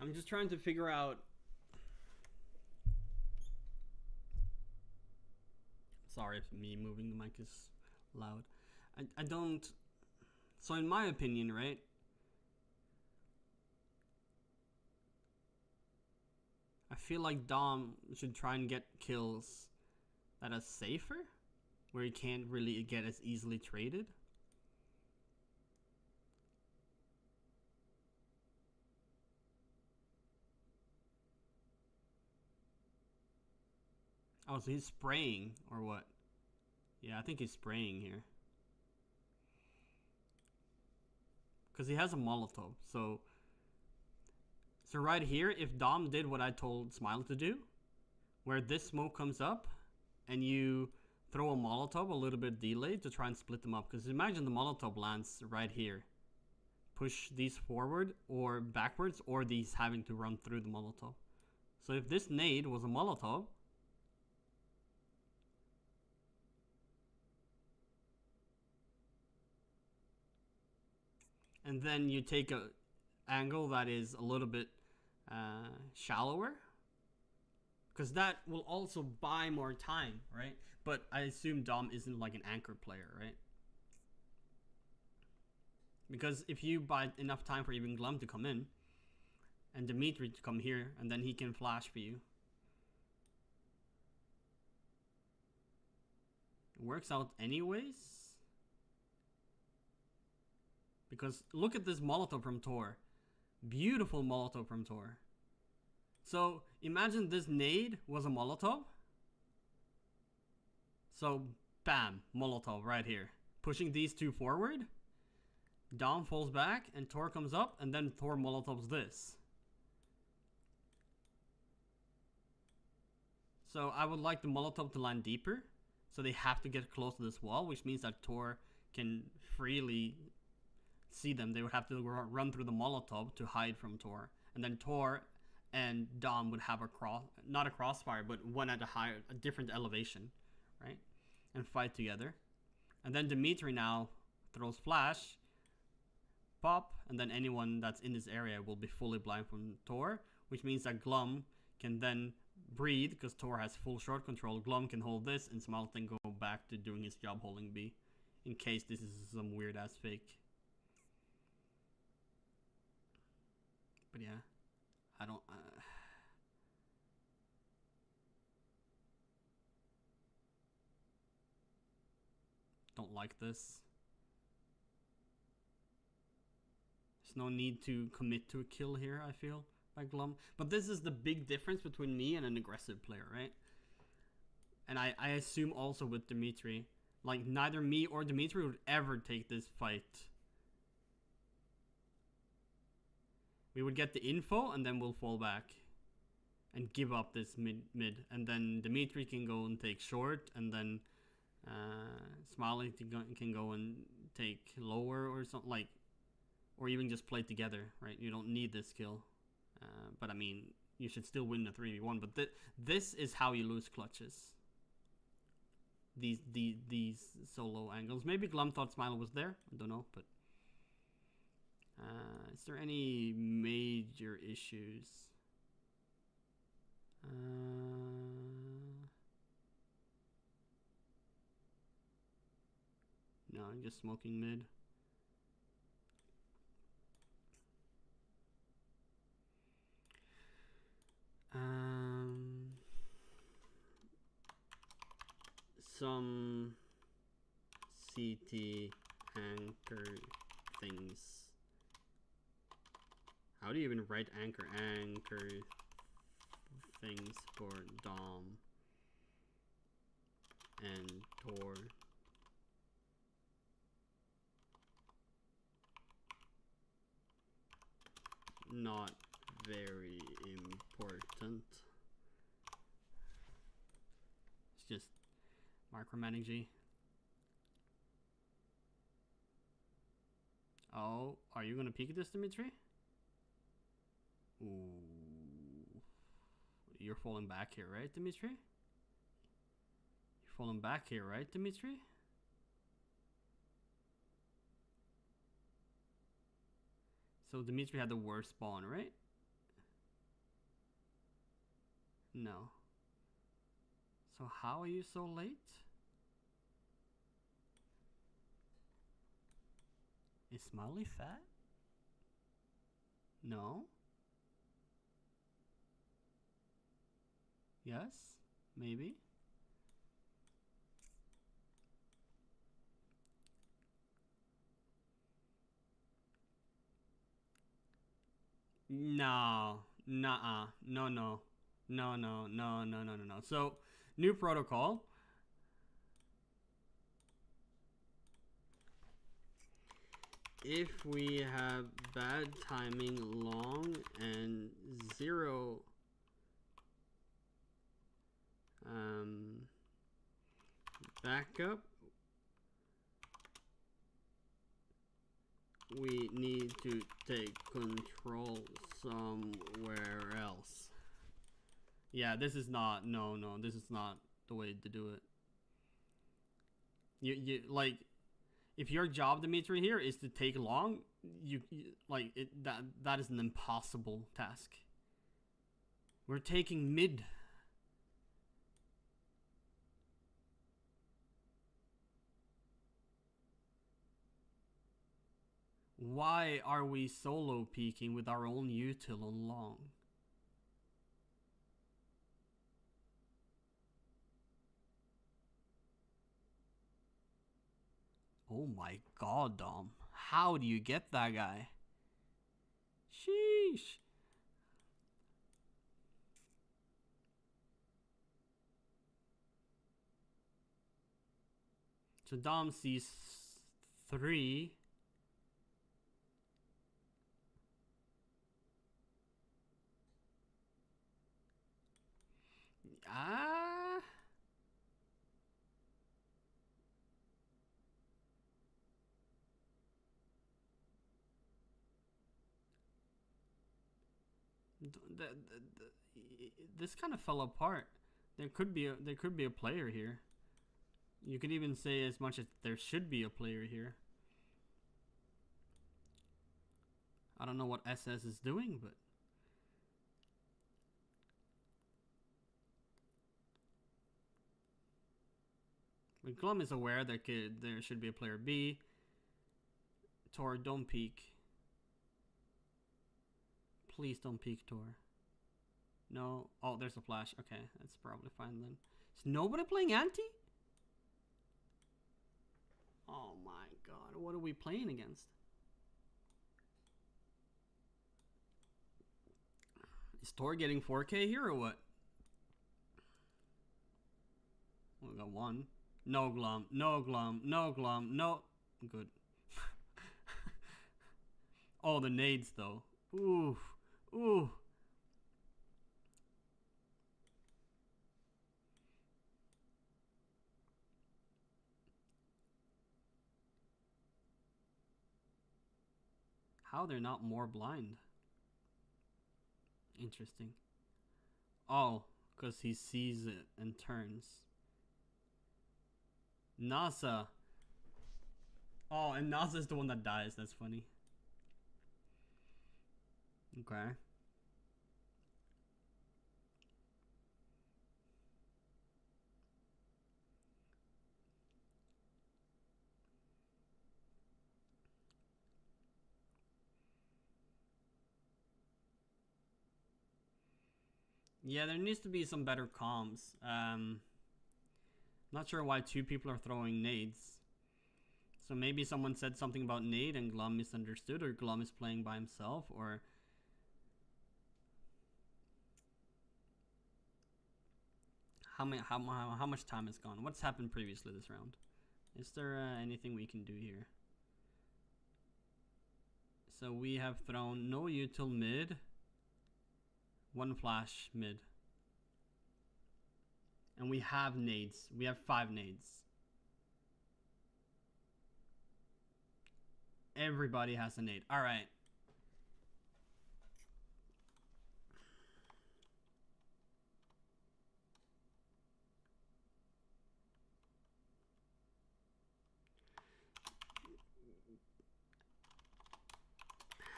I'm just trying to figure out... Sorry if me moving the mic is loud. I don't... So in my opinion, right? I feel like Dom should try and get kills that are safer, where he can't really get as easily traded. Oh, so he's spraying, or what? Yeah, I think he's spraying here. Because he has a Molotov, so... So right here, if Dom did what I told Smile to do, where this smoke comes up, and you throw a Molotov a little bit delayed to try and split them up. Because imagine the Molotov lands right here. Push these forward, or backwards, or these having to run through the Molotov. So if this nade was a Molotov, and then you take a angle that is a little bit shallower, because that will also buy more time, right? But I assume Dom isn't like an anchor player, right? Because if you buy enough time for even Glum to come in and Dimitri to come here, and then he can flash for you, it works out anyways. Because look at this Molotov from Tor. Beautiful Molotov from Tor. So imagine this nade was a Molotov. So bam, Molotov right here. Pushing these two forward. Dom falls back and Tor comes up, and then Tor Molotovs this. So I would like the Molotov to land deeper. So they have to get close to this wall, which means that Tor can freely see them. They would have to run through the Molotov to hide from Tor. And then Tor and Dom would have a not a crossfire, but one at a different elevation, right? And fight together. And then Dimitri now throws flash, pop, and then anyone that's in this area will be fully blind from Tor, which means that Glum can then breathe, because Tor has full short control. Glum can hold this, and Smile can go back to doing his job holding B, in case this is some weird ass fake. But yeah, I don't... don't like this. There's no need to commit to a kill here, I feel, by Glum. But this is the big difference between me and an aggressive player, right? And I assume also with Dimitri, like neither me or Dimitri would ever take this fight We would get the info and then we'll fall back and give up this mid. And then Dimitri can go and take short, and then Smiley can go and take lower or something, like, or even just play together, right? You don't need this kill. But I mean, you should still win the 3v1, but this is how you lose clutches. These solo angles. Maybe Glum thought Smiley was there. I don't know, but is there any major issues? No, I'm just smoking mid. Some CT anchor things. How do you even write anchor things for Dom and Tor? Not very important. It's just micromanaging. Oh, are you gonna peek at this, Dimitri? Ooh. You're falling back here, right, Dimitri? You're falling back here, right, Dimitri? So Dimitri had the worst spawn, right? No. So how are you so late? Is Smiley fat? No. Yes? Maybe? No. Nuh-uh. No. No. So, new protocol. If we have bad timing, long, and 0 backup, we need to take control somewhere else. Yeah, this is not, no, this is not the way to do it. You like, if your job, Dimitri, here is to take long, you like it, that is an impossible task. We're taking mid. Why are we solo peeking with our own util on long? Oh my god, Dom. How do you get that guy? Sheesh. So Dom sees 3. This kind of fell apart. There could be a player here. You could even say as much as there should be a player here. I don't know what SS is doing, but Glum is aware that there should be a player B. Tor, don't peek. Please don't peek, Tor. No. Oh, there's a flash. Okay, that's probably fine then. Is nobody playing anti? Oh my god, what are we playing against? Is Tor getting 4K here or what? We got 1. No Glum, no Glum, no Glum, no. Good. Oh, the nades though. Ooh. Ooh. How they're not more blind? Interesting. Oh, because he sees it and turns. NASA. Oh, and NASA's the one that dies. That's funny. Okay. Yeah, there needs to be some better comms. Not sure why two people are throwing nades. So maybe someone said something about nade and Glum misunderstood, or Glum is playing by himself, or... How much time has gone? What's happened previously this round? Is there anything we can do here? So we have thrown no util mid, one flash mid. And we have nades. We have 5 nades. Everybody has a nade. Alright.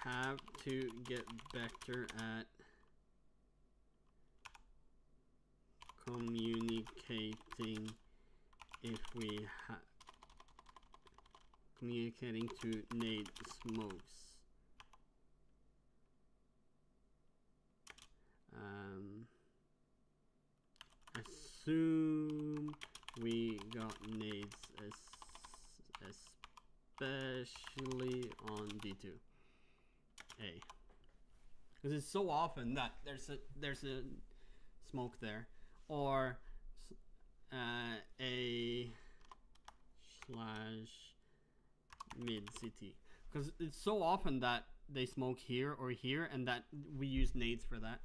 Have to get better at communicating if we communicating to nade smokes. Assume we got nades, especially on D2. A. Because it's so often that there's a smoke there, or a slash mid CT. Because it's so often that they smoke here or here, and that we use nades for that.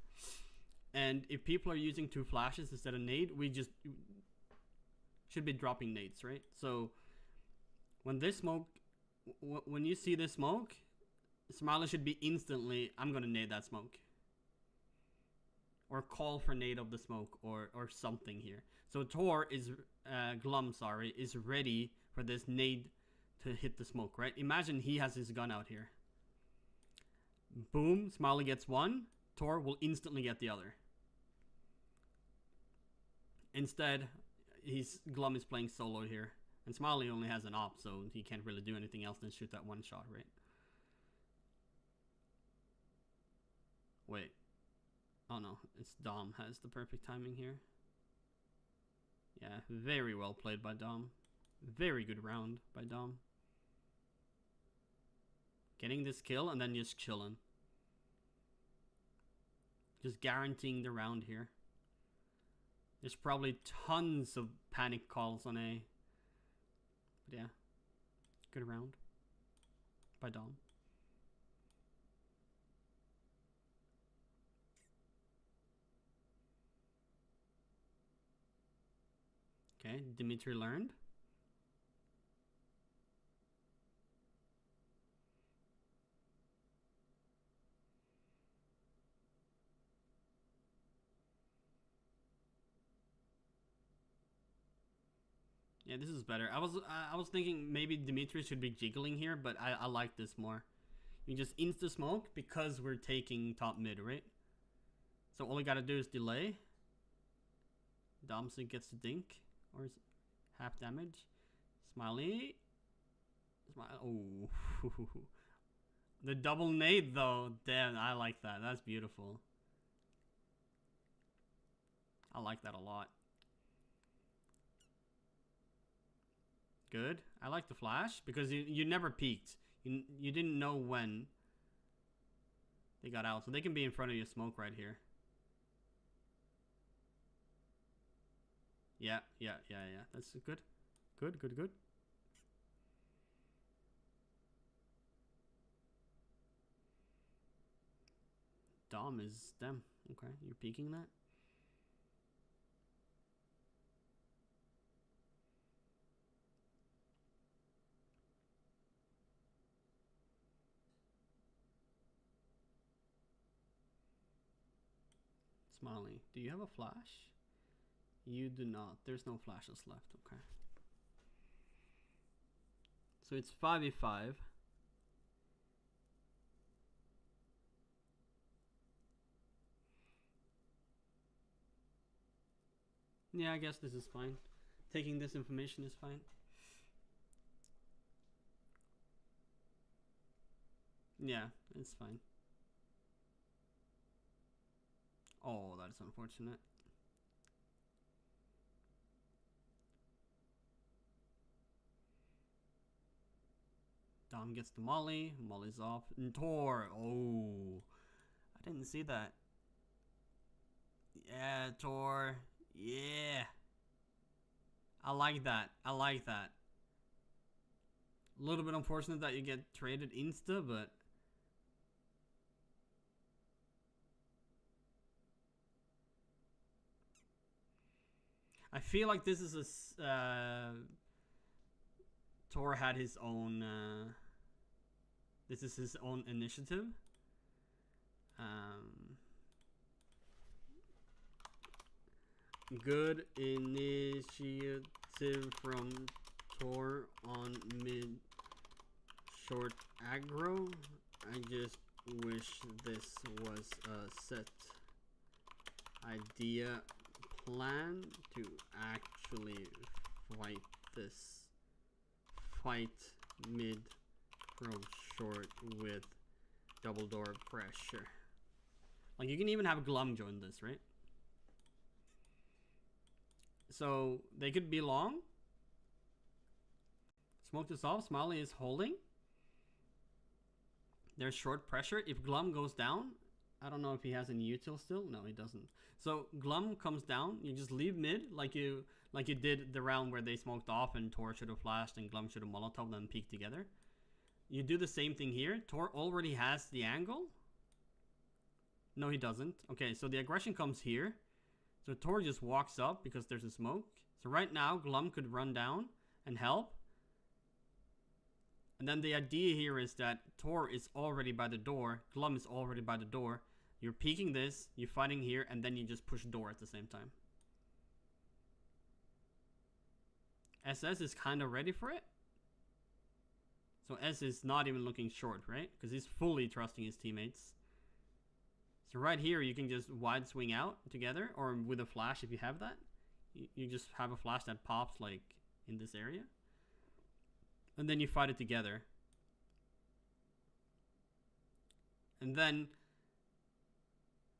And if people are using 2 flashes instead of nade, we just should be dropping nades, right? So when this smoke, when you see this smoke, Smiley should be instantly, I'm gonna nade that smoke. Or call for nade of the smoke, or something here. So Tor is, Glum, sorry, is ready for this nade to hit the smoke, right? Imagine he has his gun out here. Boom, Smiley gets 1, Tor will instantly get the other. Instead, Glum is playing solo here. And Smiley only has an op, so he can't really do anything else than shoot that 1 shot, right? Wait. Oh no, it's Dom has the perfect timing here. Yeah, very well played by Dom. Very good round by Dom. Getting this kill and then just chilling. Just guaranteeing the round here. There's probably tons of panic calls on A. But yeah, good round by Dom. Okay, Dimitri learned. Yeah, this is better. I was thinking maybe Dimitri should be jiggling here, but I like this more. You just insta smoke because we're taking top mid, right? So all we gotta do is delay. Domson gets the dink, or is half damage. Smiley. Oh, the double nade though. Damn, I like that. That's beautiful. I like that a lot. Good. I like the flash because you never peeked. You didn't know when they got out, so they can be in front of your smoke right here. Yeah. That's good. Good. Dom is them. Okay, you're peeking that? Smiley, do you have a flash? You do not. There's no flashes left. Okay. So it's 5v5. Yeah, I guess this is fine. Taking this information is fine. Yeah, it's fine. Oh, that's unfortunate. Dom gets the Molly. Molly's off. And Tor. Oh, I didn't see that. Yeah, Tor. Yeah. I like that. I like that. A little bit unfortunate that you get traded insta, but I feel like this is a Tor had his own this is his own initiative. Good initiative from Tor on mid short aggro. I just wish this was a set idea plan to actually fight this fight mid pro short with double door pressure. Like, you can even have Glum join this, right? So they could be long. Smoke this off. Smiley is holding. There's short pressure. If Glum goes down, I don't know if he has any util still. No, he doesn't. So Glum comes down. You just leave mid like you did the round where they smoked off and Tor should have flashed and Glum should have Molotov then peeked together. You do the same thing here. Tor already has the angle. No, he doesn't. Okay, so the aggression comes here. So Tor just walks up because there's a smoke. So right now, Glum could run down and help. And then the idea here is that Tor is already by the door. Glum is already by the door. You're peeking this, you're fighting here, and then you just push door at the same time. SS is kind of ready for it. So S is not even looking short, right? Because he's fully trusting his teammates. So right here, you can just wide swing out together, or with a flash if you have that. You just have a flash that pops like in this area. And then you fight it together. And then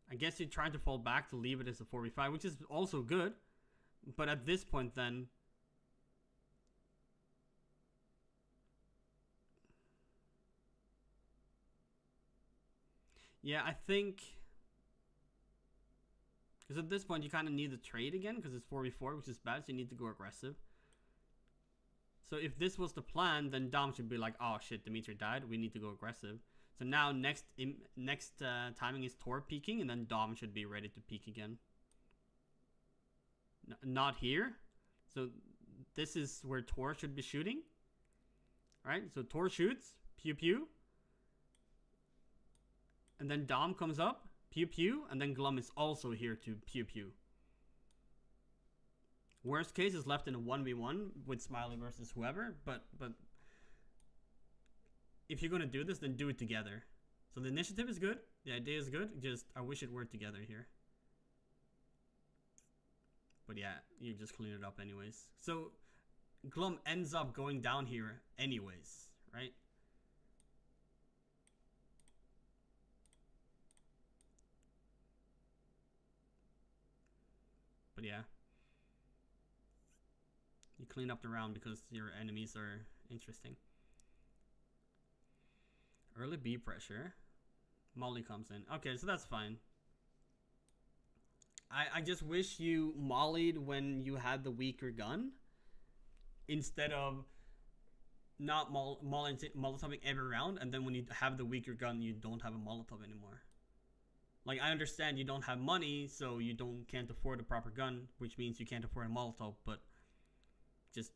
I guess you're trying to fall back to leave it as a 4v5, which is also good. But at this point then, yeah, I think, because at this point you kind of need the trade again because it's 4v4, which is bad, so you need to go aggressive. So if this was the plan, then Dom should be like, oh shit, Dimitri died, we need to go aggressive. So now next timing is Tor peeking, and then Dom should be ready to peek again. Not here. So this is where Tor should be shooting. Alright, so Tor shoots, pew pew. And then Dom comes up, pew pew, and then Glum is also here to pew pew. Worst case is left in a 1v1 with Smiley versus whoever, but if you're gonna do this, then do it together. So the initiative is good, the idea is good, just I wish it were together here. But yeah, you just clean it up anyways. So Glum ends up going down here anyways, right? But yeah, you clean up the round because your enemies are interesting. Early B pressure. Molly comes in. Okay, so that's fine. I just wish you mollied when you had the weaker gun instead of not Molotoving every round, and then when you have the weaker gun, you don't have a Molotov anymore. Like, I understand you don't have money, so you can't afford a proper gun, which means you can't afford a Molotov, but just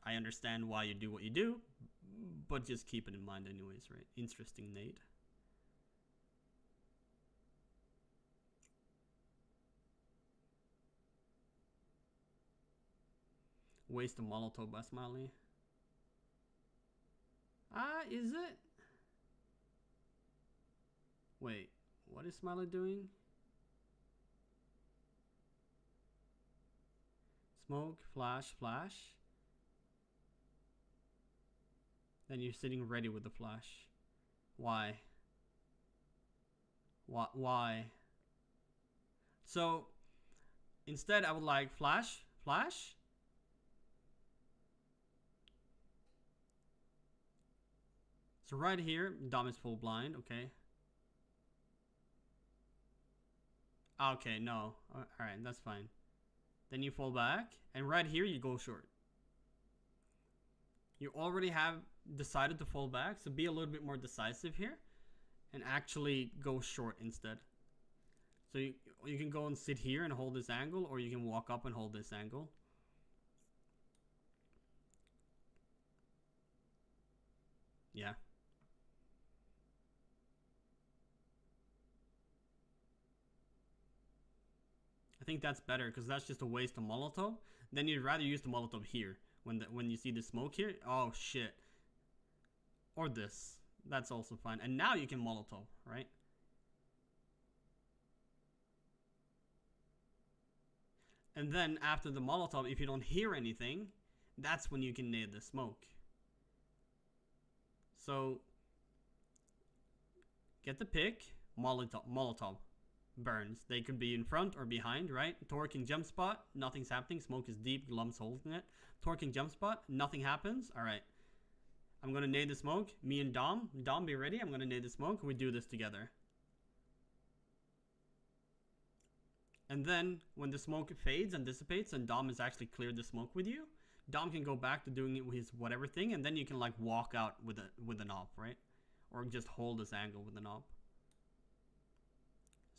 I understand why you do what you do, but just keep it in mind anyways, right? Interesting nade. Waste a Molotov by Smiley. Is it? Wait, what is Smiley doing? Smoke, flash, flash. Then you're sitting ready with the flash. Why? Why? So, instead I would like flash, flash. So right here, Dom is full blind, okay. Okay, no. Alright, that's fine. Then you fall back, and right here you go short. You already have decided to fall back, so be a little bit more decisive here, and actually go short instead. So you can go and sit here and hold this angle, or you can walk up and hold this angle. Yeah. I think that's better because that's just a waste of Molotov. Then you'd rather use the Molotov here when you see the smoke here. Oh shit. Or this. That's also fine. And now you can Molotov, right? And then after the Molotov, if you don't hear anything, that's when you can nade the smoke. So get the pick, Molotov. Burns. They could be in front or behind, right? Torquing jump spot, nothing's happening. Smoke is deep, Glum's holding it. Torquing jump spot, nothing happens. Alright. I'm gonna nade the smoke. Me and Dom. Dom, be ready. I'm gonna nade the smoke. We do this together. And then, when the smoke fades and dissipates and Dom has actually cleared the smoke with you, Dom can go back to doing it with his whatever thing, and then you can like walk out with an op, right? Or just hold this angle with an op.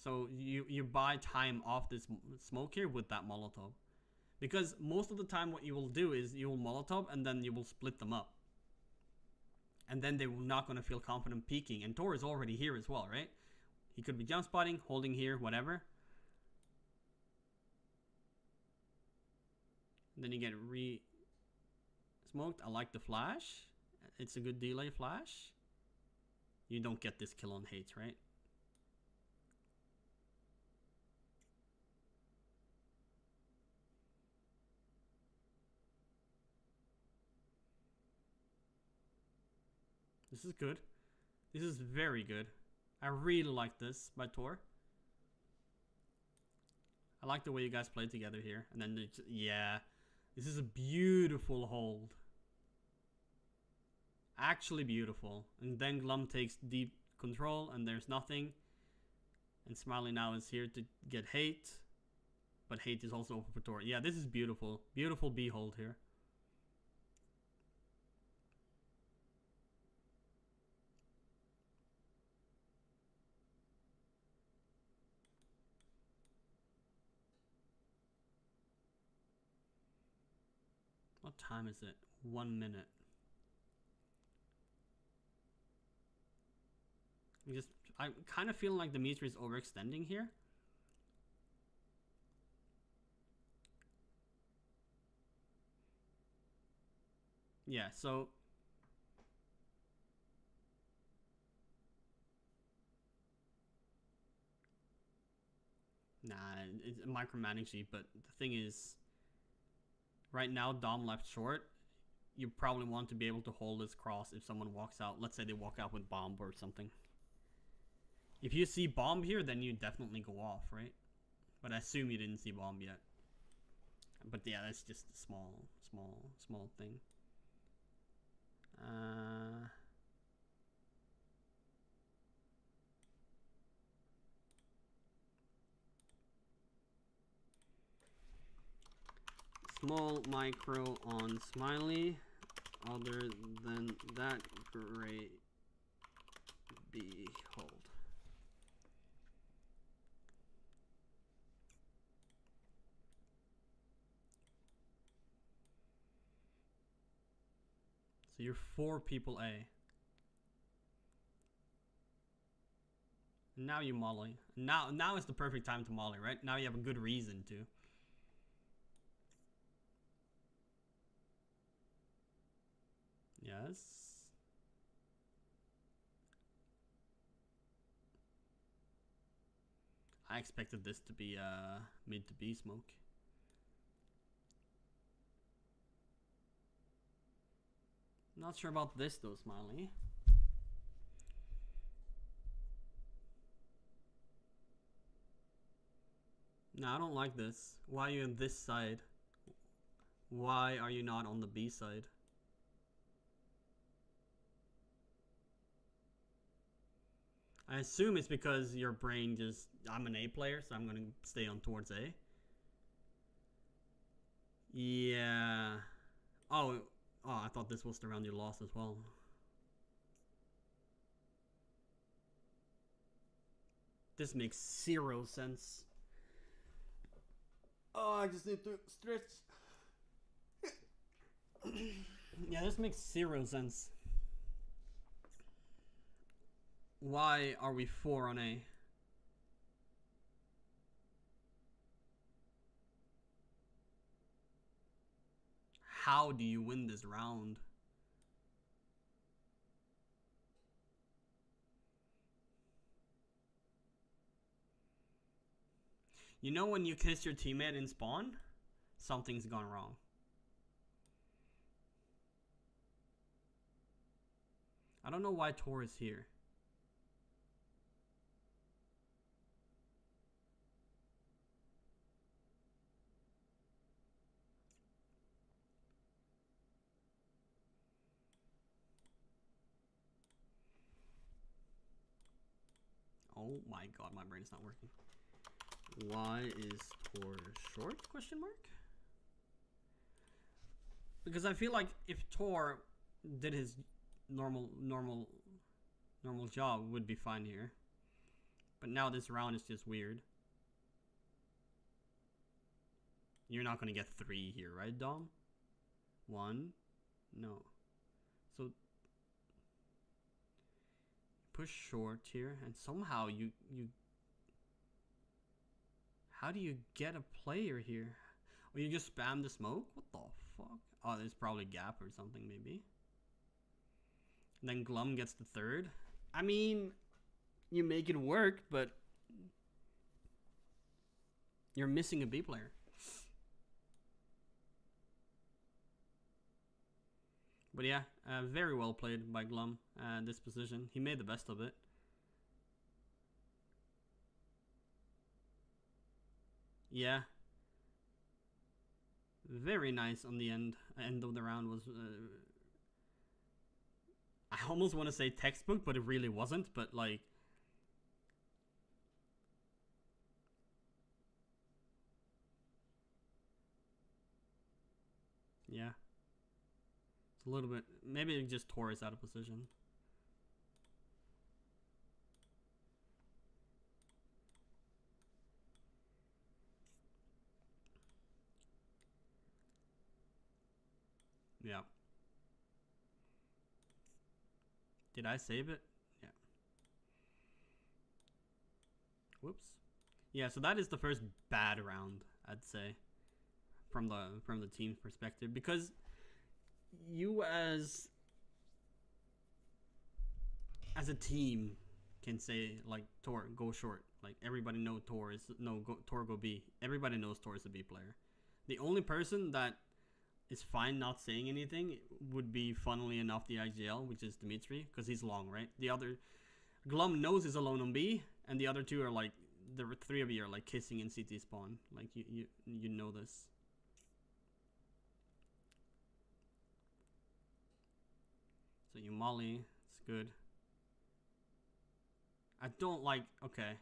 So you buy time off this smoke here with that Molotov. Because most of the time what you will do is you will Molotov and then you will split them up. And then they're not going to feel confident peeking. And Tor is already here as well, right? He could be jump spotting, holding here, whatever. And then you get smoked. I like the flash. It's a good delay flash. You don't get this kill on hate, right? This is good. This is very good. I really like this by Tor. I like the way you guys play together here. And then, yeah. This is a beautiful hold. Actually beautiful. And then Glum takes deep control and there's nothing. And Smiley now is here to get hate. But hate is also open for Tor. Yeah, this is beautiful. Beautiful B hold here. What time is it? 1 minute. I'm kind of feeling like Dimitri is overextending here. Yeah, so nah, it's micromanaging, but the thing is, right now Dom left short. You probably want to be able to hold this cross if someone walks out. Let's say they walk out with bomb or something. If you see bomb here, then you definitely go off, right? But I assume you didn't see bomb yet. But yeah, that's just a small thing. Small micro on Smiley. Other than that, great B hold. So you're 4 people A. Now you molly. Now is the perfect time to molly, right? Now you have a good reason to. Yes. I expected this to be mid to B smoke. Not sure about this though, Smiley. No, I don't like this. Why are you on this side? Why are you not on the B side? I assume it's because your brain just... I'm an A player, so I'm going to stay on towards A. Yeah. Oh, I thought this was the round you lost as well. This makes 0 sense. Oh, I just need to stretch. Yeah, this makes 0 sense. Why are we 4 on A? How do you win this round? You know when you kiss your teammate in spawn? Something's gone wrong. I don't know why Tor is here. Oh my god, my brain's not working. Why is Tor short? Question mark? Because I feel like if Tor did his normal job, would be fine here. But now this round is just weird. You're not gonna get 3 here, right, Dom? 1? No. So push short here, and somehow you how do you get a player here? Or you just spam the smoke? What the fuck? Oh, there's probably gap or something maybe. And then Glum gets the 3rd. I mean, you make it work, but you're missing a B player. But yeah, very well played by Glum, this position. He made the best of it. Yeah. Very nice on the end of the round was... I almost want to say textbook, but it really wasn't. But like... Yeah. It's a little bit... Maybe it just tore us out of position. Yeah. Did I save it? Yeah. Whoops. Yeah, so that is the first bad round, I'd say, from the team's perspective, because you as a team can say like Tor go short. Like everybody knows Tor is Tor go B. Everybody knows Tor is a B player. The only person that is fine not saying anything would be, funnily enough, the IGL, which is Dimitri, because he's long, right? The other Glum knows he's alone on B, and the other 2 are like, the 3 of you are like kissing in CT spawn. Like you know this. So you molly, it's good. I don't like, okay.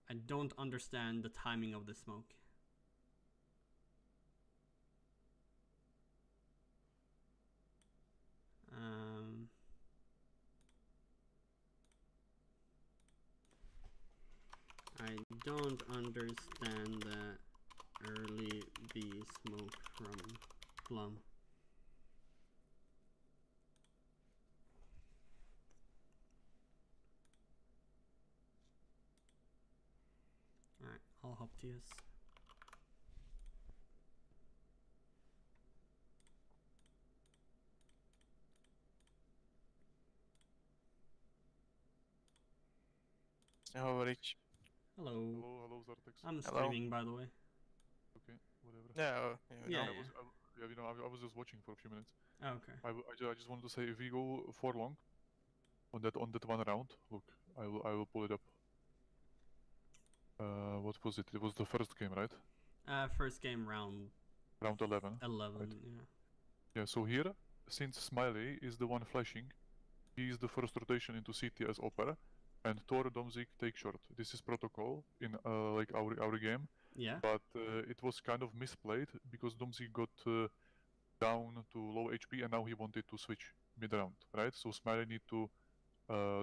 I don't understand the timing of the smoke. I don't understand that early B smoke from Plum. Alright, I'll hop TS. Hello, Rich. Hello. Hello, Zartex. I'm Hello. streaming, by the way. Okay, whatever. Yeah, Yeah, I was just watching for a few minutes. Oh, okay. I just wanted to say, if we go for long on that one round, look, I will pull it up. What was it? It was the first game, right? First game round Round 11. 11, Right. yeah. Yeah. So here, since Smiley is the one flashing, he is the first rotation into CT as Opera, and Thor Domzik take short. This is protocol in like our game. Yeah? But it was kind of misplayed because Domzik got down to low HP and now he wanted to switch mid round, right? So Smiley need to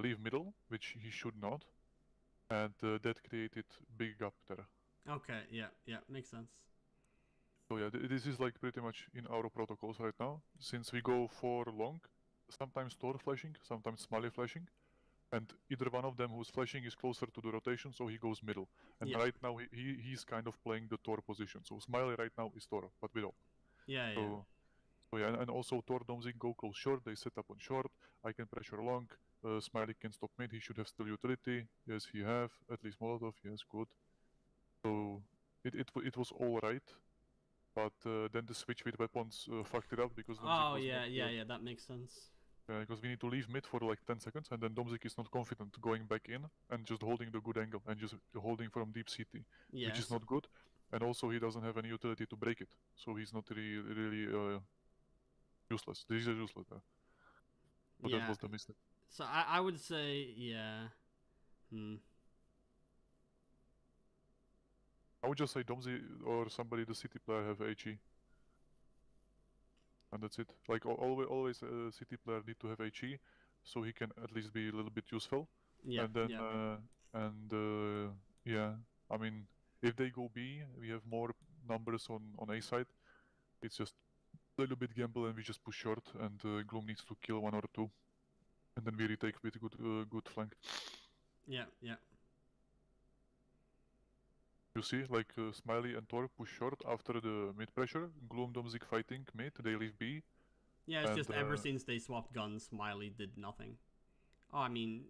leave middle, which he should not, and that created big gap there. Okay, yeah, makes sense. So yeah, this is like pretty much in our protocols right now. Since we go for long, sometimes Thor flashing, sometimes Smiley flashing, and either one of them who's flashing is closer to the rotation, so he goes middle. And Yeah. right now he's kind of playing the Thor position. So Smiley right now is Thor, but with up. Yeah, yeah. So yeah, and also Thor Domzik go close short, they set up on short, I can pressure long, Smiley can stop mid, he should have still utility, yes he have, at least Molotov, yes, good. So it was alright, but then the switch with weapons fucked it up because Domzik Oh, was yeah, not, yeah, that makes sense. because we need to leave mid for like 10 seconds and then Domzik is not confident going back in and just holding the good angle and just holding from deep CT, Yeah, which is not good. And also he doesn't have any utility to break it, so he's not really useless. This is useless. So yeah. that was the mistake. So I would say, yeah. I would just say Domzi or somebody, the city player, have HE. And that's it. Like always a city player need to have HE, so he can at least be a little bit useful. Yeah, And then, yeah. yeah, I mean, if they go B, we have more numbers on A side. It's just a little bit gamble and we just push short and Gloom needs to kill 1 or 2. And then we retake with good flank. Yeah, yeah. You see, like Smiley and Thor push short after the mid pressure. Gloom Domzik fighting mid, they leave B. Yeah, it's And, just ever since they swapped guns, Smiley did nothing. Oh, I mean,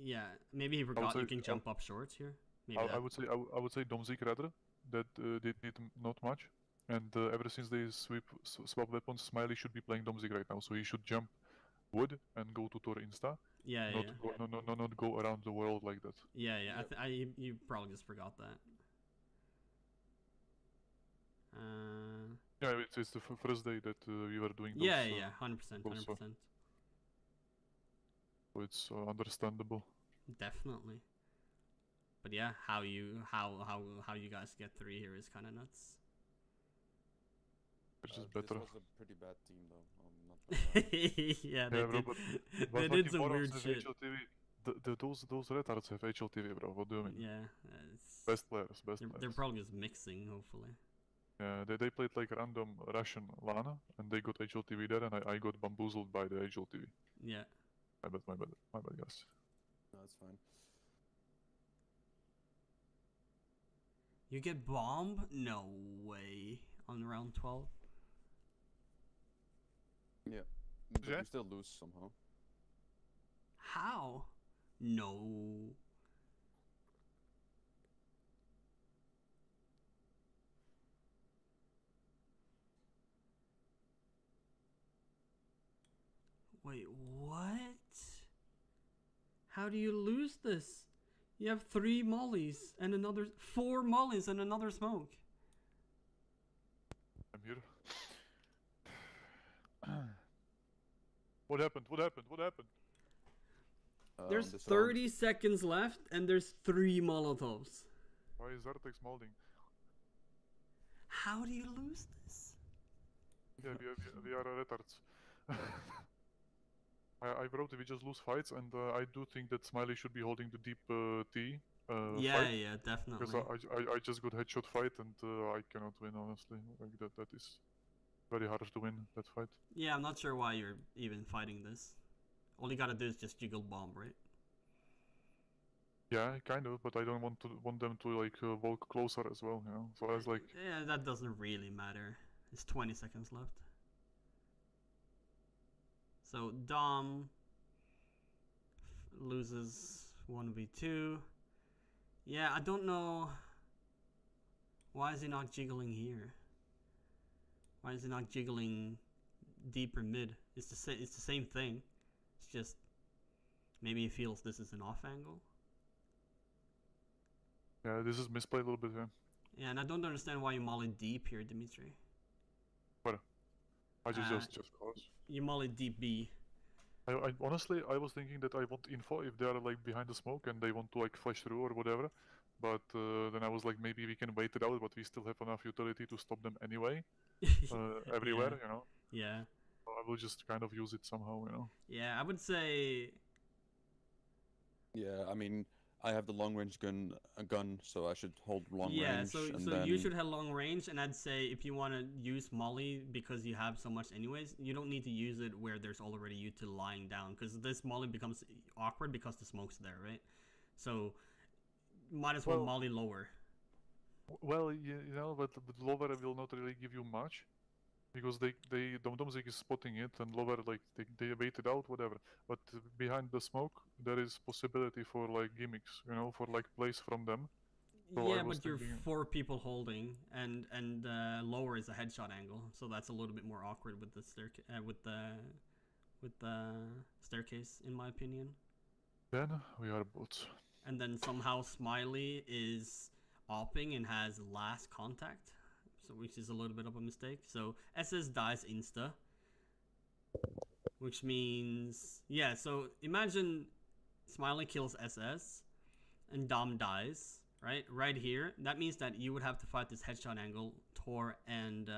yeah, maybe he forgot you can jump up shorts here. Maybe I would say Domzik rather. That they did not much. And ever since they swap weapons, Smiley should be playing Domzik right now. So he should jump wood and go to Thor insta. Yeah, not yeah. Go, not go around the world like that. Yeah, yeah. Yep. You probably just forgot that. Yeah, it's the first day that we were doing those. Yeah, yeah, 100%, 100%. So it's understandable. Definitely. But yeah, how you guys get 3 here is kind of nuts. Which is better. This was a pretty bad team, though. I'm not gonna Yeah, bro, they did some weird shit. Those retards have HLTV, bro. What do you mean? Yeah, best players. They're probably just mixing, hopefully. Yeah, they played like random Russian LAN, and they got HLTV there, and I got bamboozled by the HLTV. Yeah. My bad, guys. No, it's fine. You get bomb? No way. On round 12? Yeah. But Yeah? you still lose somehow. How? No. Wait, what? How do you lose this? You have 3 mollies and 4 mollies and another smoke. I'm here. What happened? There's This 30 round, seconds left and there's 3 Molotovs. Why is Zartex molding? How do you lose this? Yeah, we are retards. I wrote we just lose fights, and I do think that Smiley should be holding the deep T Yeah, fight. yeah, definitely. Because I just got headshot fight and I cannot win honestly. Like that is very hard to win that fight. Yeah, I'm not sure why you're even fighting this. All you gotta do is just jiggle bomb, right? Yeah, kind of, but I don't want them to like walk closer as well, you know. So I was like, Yeah, that doesn't really matter. It's 20 seconds left. So Dom loses 1v2. Yeah, I don't know. Why is he not jiggling here? Why is he not jiggling deeper mid? It's the same thing. It's just maybe he feels this is an off angle. yeah, this is misplay a little bit here. Yeah, and I don't understand why you molly deep here, Dimitri. I just cause. You molly deep B. I honestly I was thinking that I want info if they are like behind the smoke and they want to like flash through or whatever. But then I was like, maybe we can wait it out, but we still have enough utility to stop them anyway, everywhere, Yeah. you know. Yeah. So I will just kind of use it somehow, you know. Yeah, I would say. Yeah, I mean, I have the long range gun, so I should hold long Yeah, range. so and so then... you should have long range, and I'd say if you want to use molly because you have so much anyways, you don't need to use it where there's already util lying down, because this molly becomes awkward because the smoke's there, right? So might as well molly lower. Well, you know, but lower will not really give you much, because Domzik is spotting it, and lower like they wait it out, whatever. But behind the smoke, there is possibility for like gimmicks, you know, for like plays from them. So Yeah, but you're 4 people holding, and lower is a headshot angle, so that's a little bit more awkward with the with the staircase, in my opinion. Then we are bots. And then somehow Smiley is opping and has last contact, so which is a little bit of a mistake. So SS dies insta, which means, yeah, so imagine Smiley kills SS and Dom dies, right? Right here. That means that you would have to fight this headshot angle, Tor and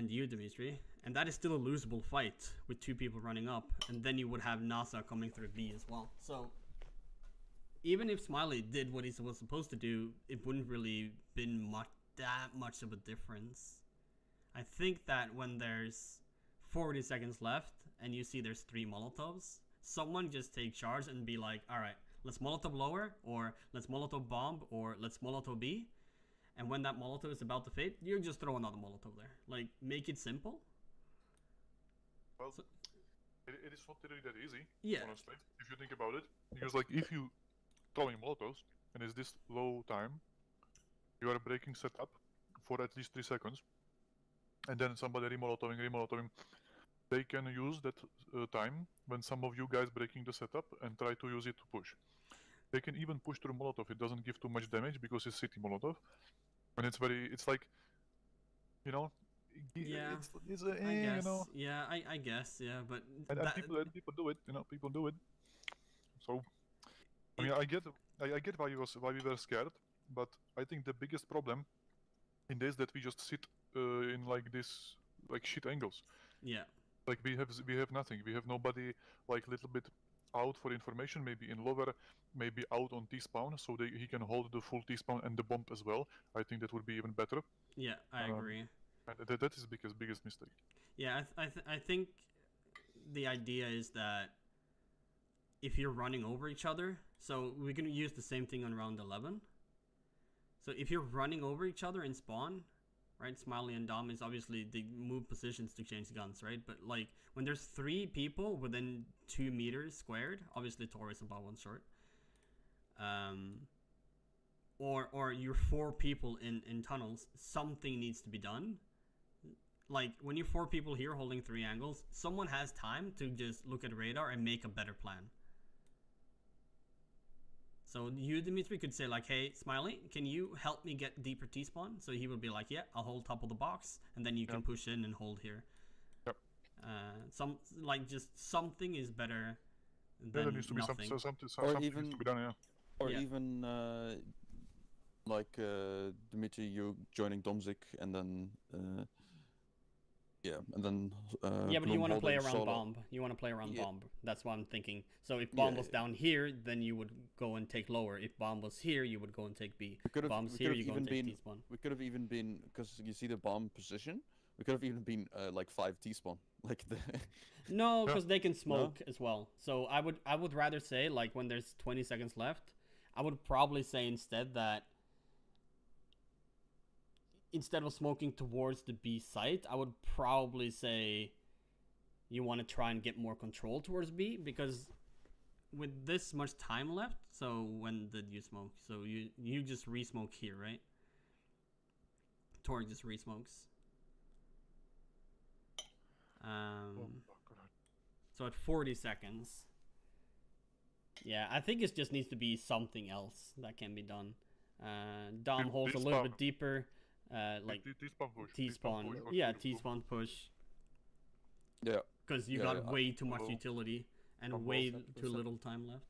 you, Dimitri. And that is still a losable fight with 2 people running up. And then you would have NASA coming through B as well. So even if Smiley did what he was supposed to do, it wouldn't really been that much of a difference. I think that when there's 40 seconds left and you see there's 3 Molotovs, someone just take charge and be like, all right, let's Molotov lower, or let's Molotov bomb, or let's Molotov B. And when that Molotov is about to fade, you just throw another Molotov there. Like, make it simple. Well, so, it is not really that easy, yeah, honestly, if you think about it. Because like, if you throwing Molotovs, and it's this low time, you are breaking setup for at least 3 seconds, and then somebody remolotoving, they can use that time when some of you guys breaking the setup and try to use it to push. They can even push through Molotov. It doesn't give too much damage because it's city Molotov, and it's like, you know, yeah, it's I guess, you know. yeah, I guess, yeah, but and people do it, you know, people do it. So, I mean, I get why we were scared, but I think the biggest problem in this that we just sit in like this like shit angles. Yeah. Like we have nothing. We have nobody like little bit out for information. Maybe in lower, maybe out on T-spawn, so he can hold the full T-spawn and the bomb as well. I think that would be even better. Yeah, I agree. And that is biggest mistake. Yeah, I think the idea is that if you're running over each other, so we're gonna use the same thing on round 11. So if you're running over each other in spawn, right? Smiley and Dom is obviously they move positions to change guns, right? But like when there's 3 people within 2 meters squared, obviously Tor is about 1 short. Or you're 4 people in tunnels, something needs to be done. Like when you're 4 people here holding 3 angles, someone has time to just look at radar and make a better plan. So you, Dimitri, could say like, hey, Smiley, can you help me get deeper T-spawn? So he would be like, yeah, I'll hold top of the box, and then you can push in and hold here. Yep. Just something is better than there needs to nothing. be something needs to be done, yeah. Or even like Dimitri, you joining Domzik, and then Yeah, and then. Yeah, but you Glum want to play holding around solo. bomb. You want to play around Yeah. bomb. That's what I'm thinking. So if Yeah, bomb was yeah. down here, then you would go and take lower. If bomb was here, you would go and take B. We could have. Bomb's We here, could have you go even and take been. T-spawn. We could have even been because you see the bomb position. We could have even been like 5 T-spawn. Like the. No, because they can smoke as well. So I would rather say, like, when there's 20 seconds left, I would probably say instead that instead of smoking towards the B site, I would probably say you want to try and get more control towards B, because with this much time left, so when did you smoke? So you just re-smoke here, right? Torg just re-smokes. So at 40 seconds. Yeah, I think it just needs to be something else that can be done. Dom holds a little bit deeper. Like T-spawn push. T-spawn. push or Yeah, T-spawn. T-spawn push. Yeah. Because you Yeah, got way too much Hello. utility and Hello. way 100%. too little time left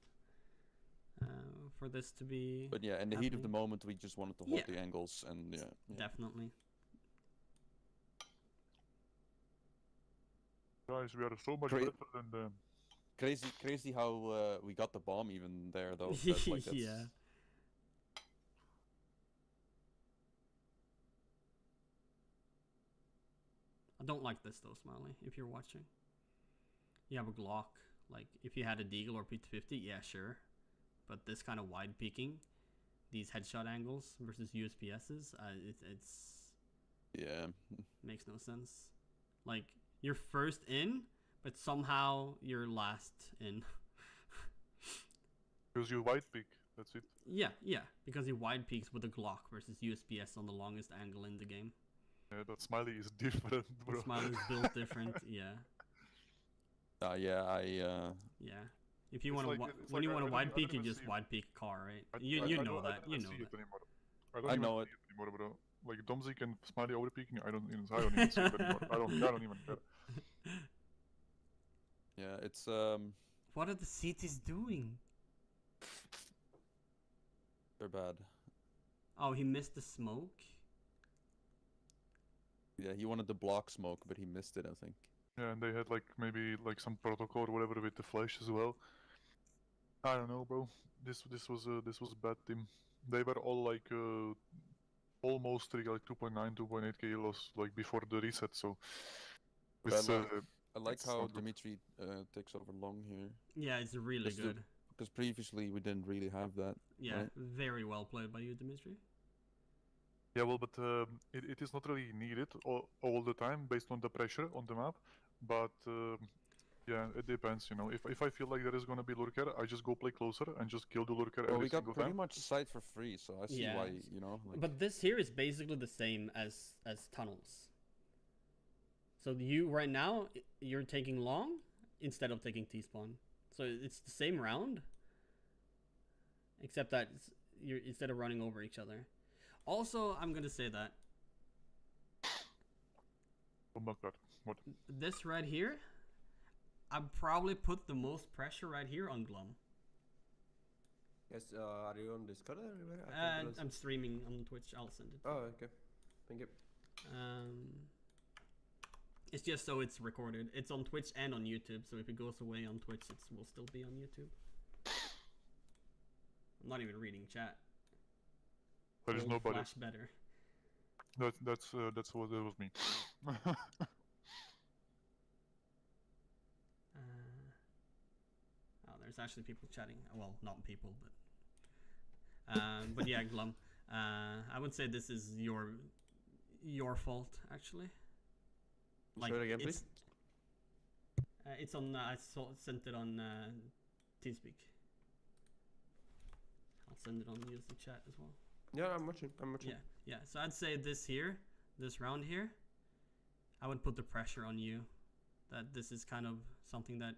for this to be But yeah, in the heat of the happening. moment, we just wanted to hold Yeah. the angles and yeah. Definitely. Guys, we are so much Great. better than them. Crazy how we got the bomb even there though. That's, like, that's, Yeah. I don't like this though, Smiley, if you're watching. You have a Glock. Like, if you had a Deagle or P250, yeah, sure. But this kind of wide peeking, these headshot angles versus USPSs, it's Yeah. makes no sense. Like, you're first in, but somehow you're last in. Because you white pick. That's it. Yeah, because he wide peaks with a Glock versus USPS on the longest angle in the game. Yeah, but Smiley is different, bro. Smiley's built different, yeah. Yeah. Yeah. If you It's want like- to, it's when like you I want to don't wide e- I peak, don't you even just see- wide peak car, right? I You don't- know I don't that. You even know see that. it anymore. I I don't even know see it anymore, bro. Like Domzik and Smiley overpeaking, I don't even see it anymore. I don't even care. Yeah, it's What are the CTs doing? they're bad. Oh, he missed the smoke. Yeah, he wanted to block smoke, but he missed it, I think. Yeah, and they had like maybe like some protocol or whatever with the flash as well. I don't know, bro. This was a bad team. They were all like almost like 2.9, 2.8 kilos like before the reset. So But it's I like it's how not good. Dimitri takes over long here, Yeah, it's really Let's do- good. because previously we didn't really have that. Yeah, right? very well played by you, Dimitri. yeah, well, but it is not really needed all the time based on the pressure on the map. But yeah, it depends. You know, if I feel like there is gonna be lurker, I just go play closer and just kill the lurker Well, every we got single pretty time. much sight for free, so I see Yeah. why, you know. Like, But this here is basically the same as tunnels. So you right now you're taking long instead of taking T-spawn. So it's the same round, except that you're instead of running over each other. Also, I'm gonna say that Oh my god, what? this right here, I'd probably put the most pressure right here on Glum. Yes, are you on Discord or anywhere? I think I'm streaming on Twitch. I'll send it. Oh, okay. Thank you. It's just so it's recorded. It's on Twitch and on YouTube. So if it goes away on Twitch, it will still be on YouTube. I'm not even reading chat. There is Old nobody. Flash better. That's what that was me. Oh, there's actually people chatting. Well, not people, but yeah, Glum. I would say this is your fault actually. Say it again, it's it's on. Sent it on TeamSpeak. I'll send it on the chat as well. Yeah, I'm watching. Yeah. So I'd say this here, this round here, I would put the pressure on you. That this is kind of something that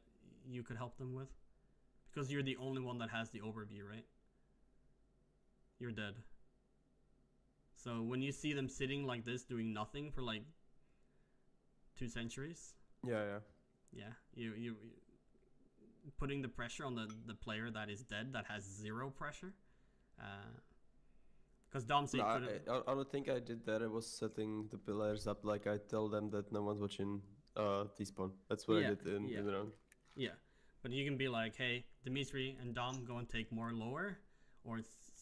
you could help them with, because you're the only one that has the overview, right? You're dead. So when you see them sitting like this, doing nothing for like 2 centuries, Yeah. you putting the pressure on the player that is dead, that has zero pressure, Because Dom said No, could have. I don't think I did that. I was setting the pillars up like I tell them that no one's watching T-spawn. That's what I did in the round. Yeah, but you can be like, hey, Dimitri and Dom go and take more lower, or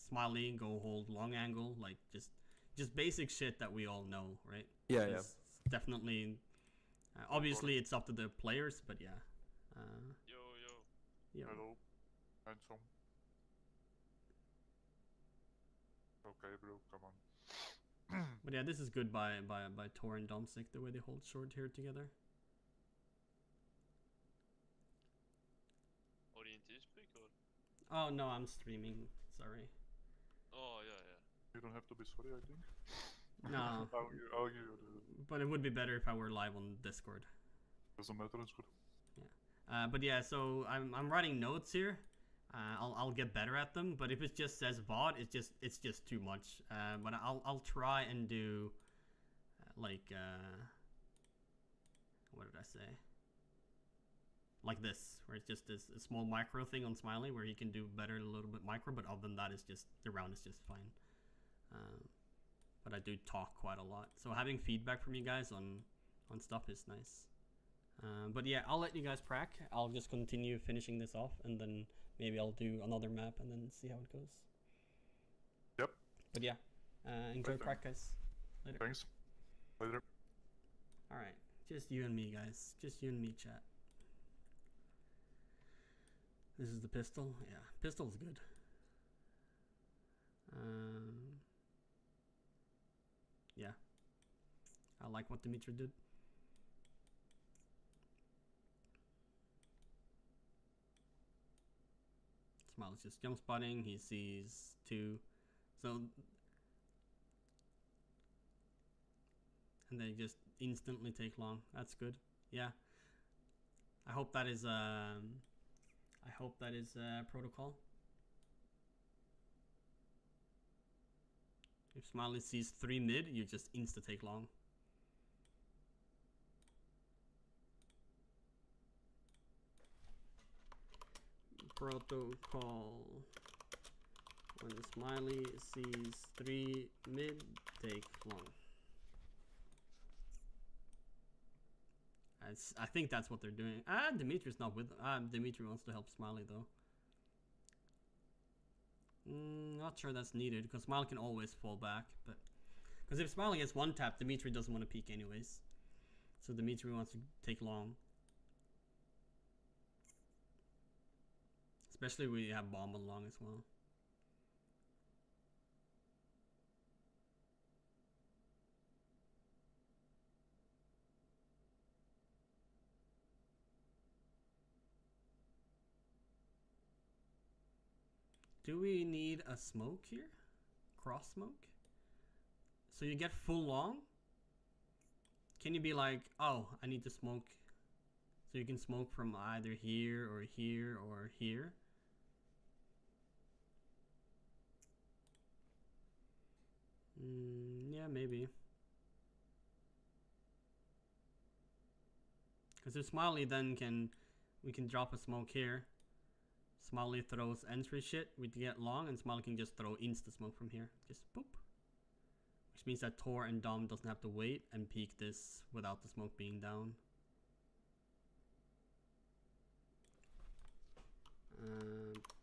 Smiley go hold long angle, like just basic shit that we all know, right? Yeah, It's definitely. Obviously, it's up to the players, but yeah. Yo. Hello. Handsome. Okay, bro, come on. But yeah, this is good by Tor and Domsic, the way they hold short here together. Audience is speak or? Oh no, I'm streaming. Sorry. Oh yeah. You don't have to be sorry, I think. No. I'll give you the... But it would be better if I were live on Discord. Doesn't matter, it's good. Yeah. But yeah, so I'm writing notes here. I'll get better at them. But if it just says VOD, it's just too much. But I'll try and do like what did I say? Like this, where it's just this a small micro thing on Smiley, where he can do better a little bit micro. But other than that, it's just the round is just fine. But I do talk quite a lot, so having feedback from you guys on stuff is nice. But yeah, I'll let you guys prac. I'll just continue finishing this off, and then maybe I'll do another map and then see how it goes. Yep. But yeah, enjoy prac, guys. Later. Thanks. Later. All right, just you and me, guys. Just you and me, chat. This is the pistol. Yeah, pistol's good. Yeah, I like what Dimitri did. Smile's just jump spotting. He sees 2, so and they just instantly take long. That's good. Yeah, I hope that is protocol. If Smiley sees 3 mid, you just insta take long. Protocol. When Smiley sees 3 mid, take long. I think that's what they're doing. Dimitri's not with them. Dimitri wants to help Smiley though. Not sure that's needed, because Smiley can always fall back. But because if Smiley gets one tap, Dimitri doesn't want to peek anyways. So Dimitri wants to take long. Especially when you have bomb on long as well. Do we need a smoke here? Cross smoke? So you get full long? Can you be like, oh, I need to smoke. So you can smoke from either here or here or here. Yeah, maybe. Because if Smiley then we can drop a smoke here. Smiley throws entry shit, we get long, and Smiley can just throw insta smoke from here. Just boop. Which means that Tor and Dom doesn't have to wait and peek this without the smoke being down.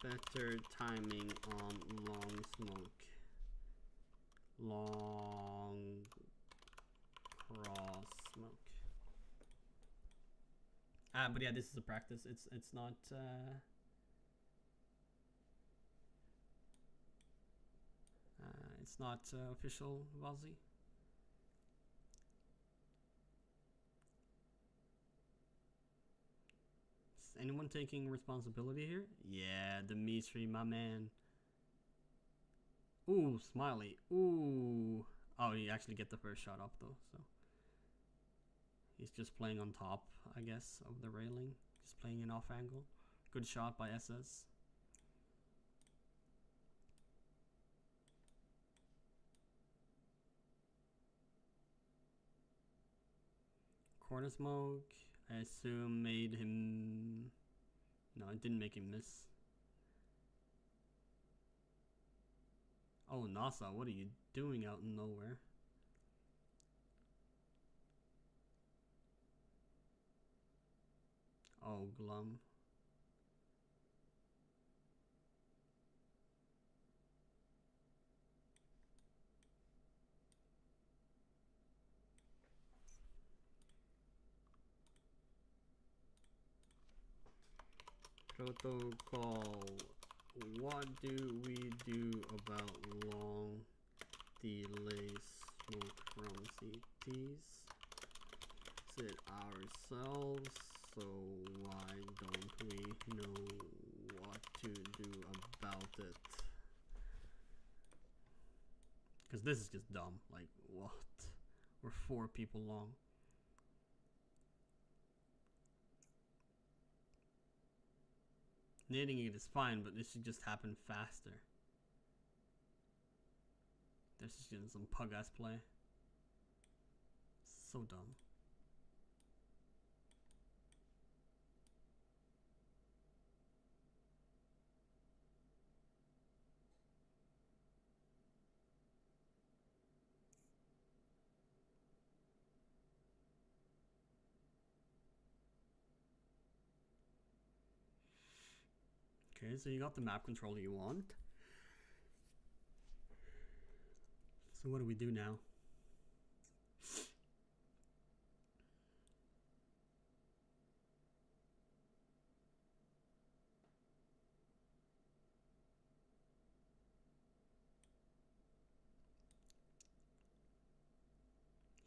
Better timing on long smoke. Long cross smoke. But yeah, this is a practice. It's not it's not official Vazi. Is anyone taking responsibility here? Yeah, Dimitri, my man. Ooh, Smiley. Ooh. Oh, you actually get the first shot up though, so he's just playing on top, I guess, of the railing. Just playing an off angle. Good shot by SS. Corner smoke, I assume made him... No, it didn't make him miss. Oh, NASA, what are you doing out in nowhere? Oh, Glum. Protocol. What do we do about long delay smoke from CTs? Is it ourselves? So why don't we know what to do about it? Because this is just dumb. Like, what? We're 4 people long. Knitting it is fine, but this should just happen faster. This is getting some pug ass play. So dumb. Okay, so you got the map controller you want. So what do we do now?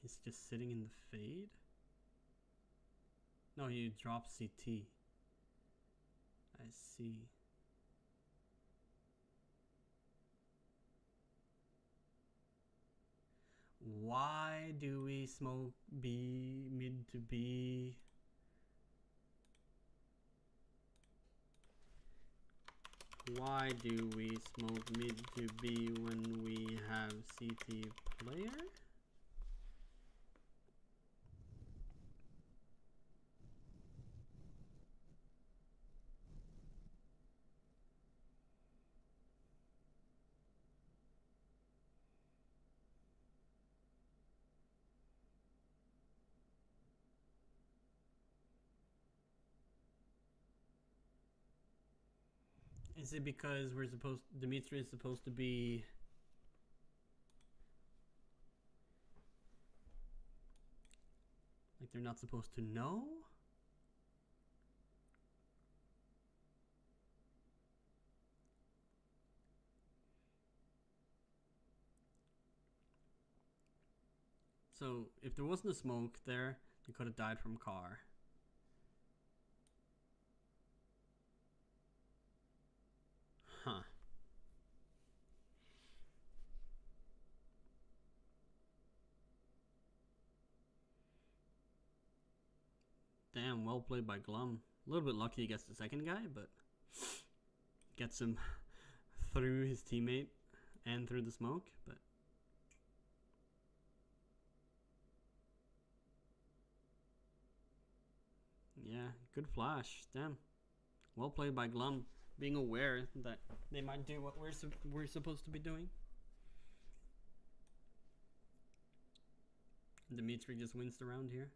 He's just sitting in the fade? No, you drop CT. I see. Why do we smoke B mid to B? Why do we smoke mid to B when we have CT player? Is it because Dimitri is supposed to be like they're not supposed to know? So if there wasn't a smoke there, you could have died from car. Huh. Damn, well played by Glum. A little bit lucky he gets the second guy, but gets him through his teammate and through the smoke, but yeah, good flash. Damn. Well played by Glum, being aware that they might do what we're supposed to be doing. Dimitri just wins the round here.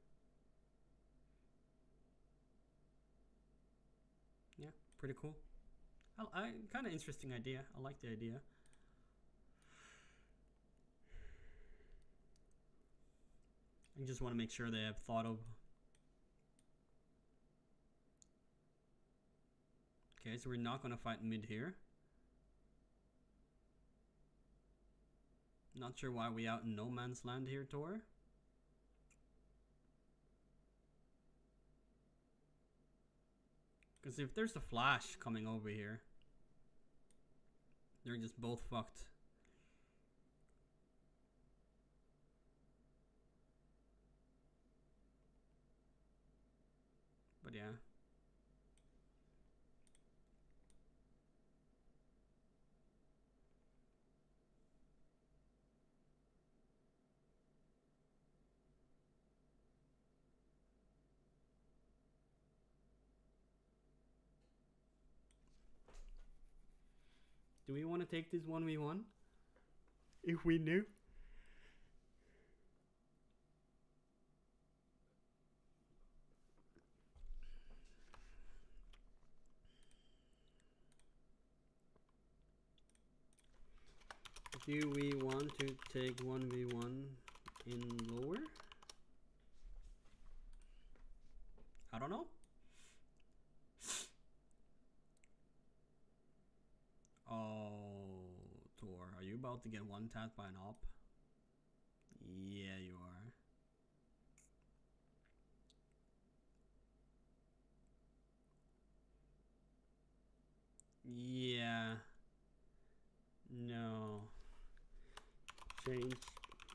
Yeah, pretty cool. I kind of interesting idea. I like the idea. I just want to make sure they have thought of. Okay, so we're not going to fight mid here. Not sure why we out in no man's land here, Tor. Because if there's a flash coming over here, they're just both fucked. But yeah. Do we want to take this 1v1? If we knew. Do we want to take 1v1 in lower? I don't know. Oh, Tor, are you about to get one tapped by an op? Yeah, you are. Yeah. No. Change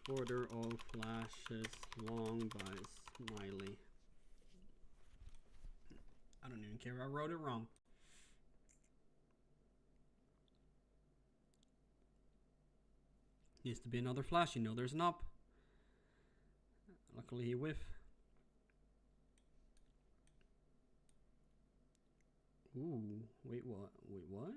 order of flashes long by Smiley. I don't even care. I wrote it wrong. Needs to be another flash. You know there's an up. Luckily he whiff. Ooh, wait, what? Wait, what?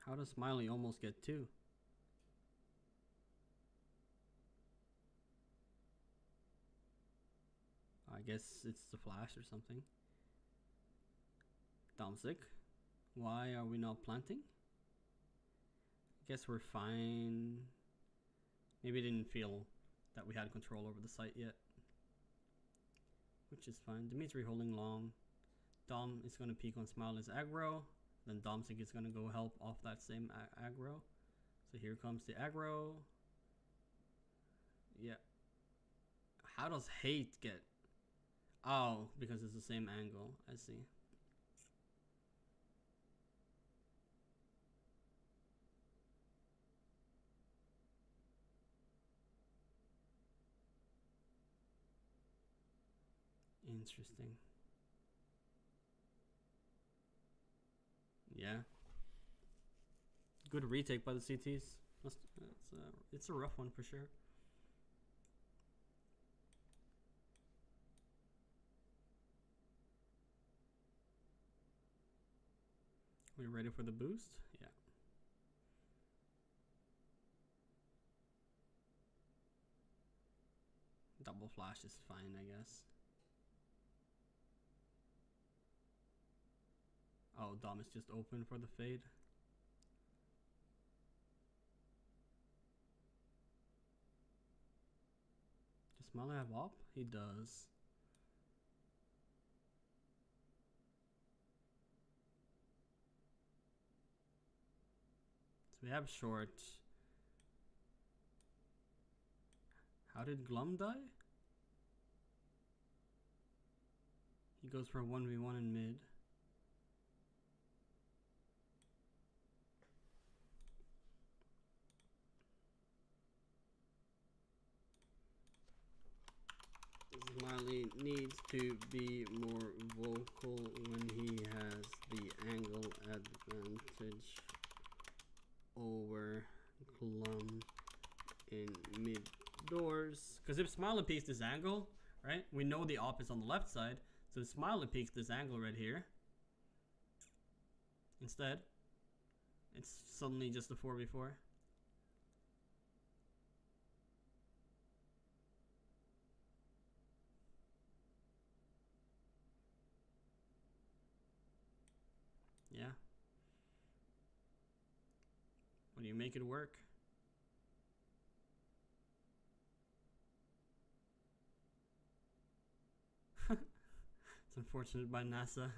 How does Smiley almost get two? I guess it's the flash or something. Domsic, why are we not planting? I guess we're fine. Maybe I didn't feel that we had control over the site yet. Which is fine. Dimitri holding long. Dom is going to peek on Smiley's aggro. Then Domsic is going to go help off that same aggro. So here comes the aggro. Yeah. How does hate get... Oh, because it's the same angle. I see. Interesting. Yeah. Good retake by the CTs. It's a rough one for sure. We ready for the boost? Yeah. Double flash is fine, I guess. Oh, Dom is just open for the fade. Does Smiley have op? He does. So we have short. How did Glum die? He goes for a 1v1 in mid. Smiley needs to be more vocal when he has the angle advantage over Glum in mid doors. Because if Smiley peeks this angle, right, we know the op is on the left side. So if Smiley peeks this angle right here, instead, it's suddenly just a 4v4. Yeah. When you make it work. It's unfortunate by NASA.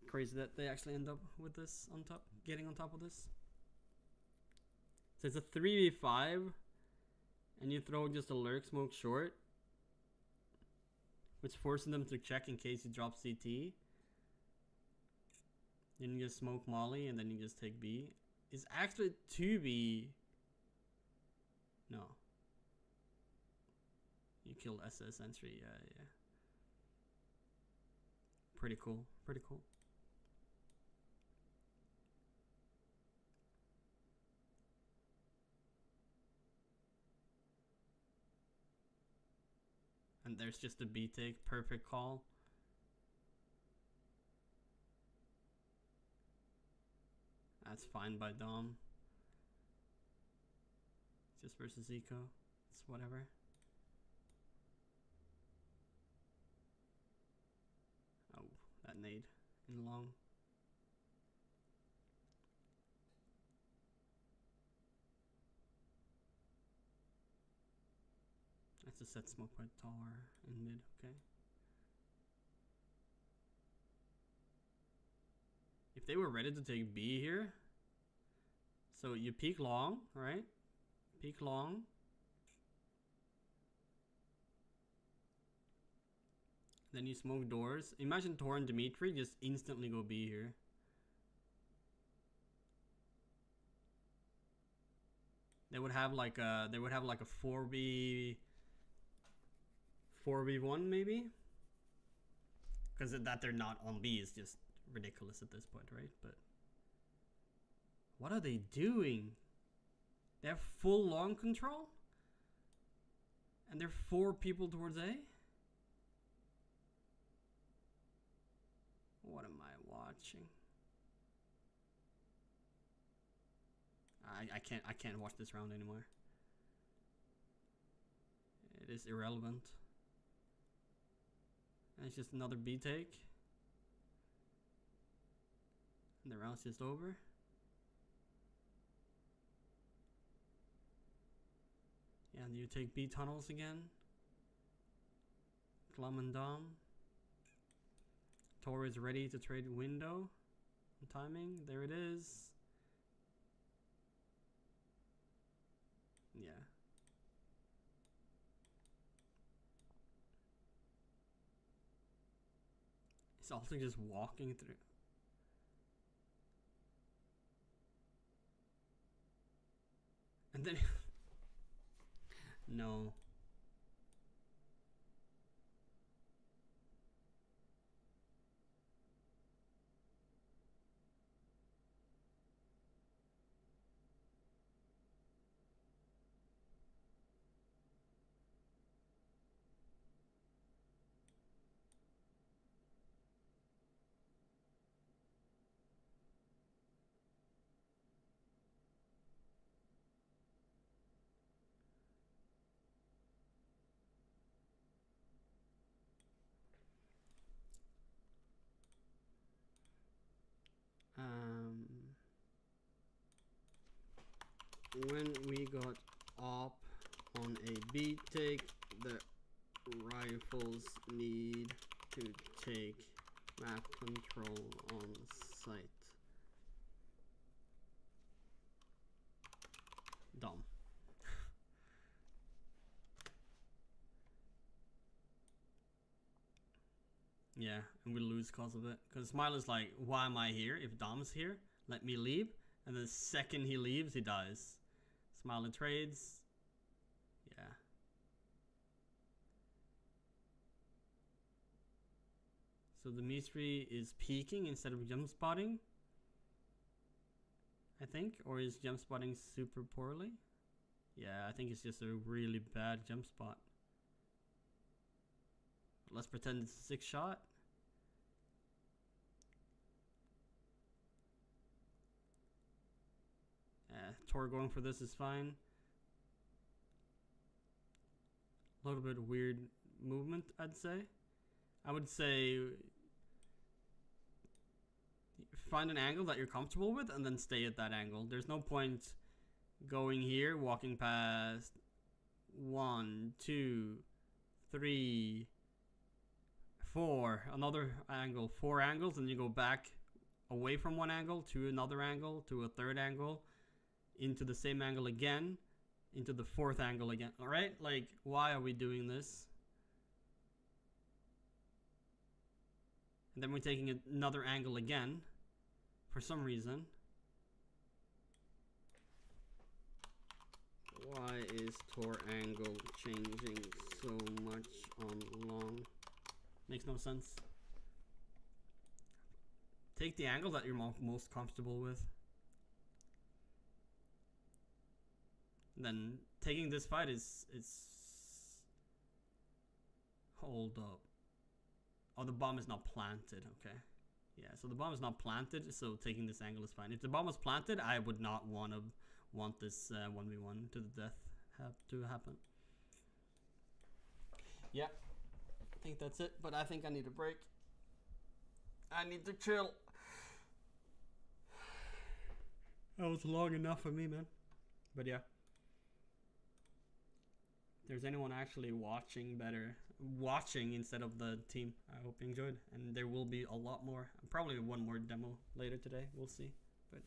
Crazy that they actually end up with this on top, getting on top of this. So it's a 3v5, and you throw just a lurk smoke short, which forces them to check in case you drop CT. Then you just smoke Molly, and then you just take B. It's actually 2B. No. You killed SS entry, yeah. Pretty cool, pretty cool. And there's just a B take, perfect call. That's fine by Dom. Just versus Eco. It's whatever. Oh, that nade in long. That's a set smoke by tower in mid, okay. If they were ready to take B here, so you peek long, right? Peek long. Then you smoke doors. Imagine Tor and Dimitri just instantly go B here. They would have like a 4v1 maybe, because that they're not on B is just ridiculous at this point, right? But what are they doing? They have full long control, and they're 4 people towards A. What am I watching? I can't watch this round anymore. It is irrelevant. And it's just another B take. And the round's just over. Yeah, and you take B tunnels again. Glum and Dom. Tor is ready to trade window. Timing, there it is. Yeah. He's also just walking through. And then no. When we got up on a B take, the rifles need to take map control on site. Dumb. Yeah, and we lose because of it. Because Smile is like, why am I here? If Dom's here, let me leave. And the second he leaves, he dies. Smiley trades. Yeah. So the Dimitri is peeking instead of jump spotting, I think. Or is jump spotting super poorly? Yeah, I think it's just a really bad jump spot. Let's pretend it's a 6 shot. Tor going for this is fine. A little bit weird movement, I'd say. I would say find an angle that you're comfortable with and then stay at that angle. There's no point going here, walking past 1, 2, 3, 4, another angle, 4 angles, and you go back away from one angle to another angle to a third angle into the same angle again into the 4th angle again. All right, like, why are we doing this? And then we're taking another angle again for some reason. Why is Tor angle changing so much on long? Makes no sense. Take the angle that you're most comfortable with. Then taking this fight is hold up. Oh, the bomb is not planted. Okay. Yeah, so the bomb is not planted, so taking this angle is fine. If the bomb was planted, I would not want this 1v1 to the death to happen. Yeah, I think that's it, but I think I need a break. I need to chill. That was long enough for me, man. But yeah. If there's anyone actually watching instead of the team, I hope you enjoyed. And there will be a lot more. Probably one more demo later today. We'll see. But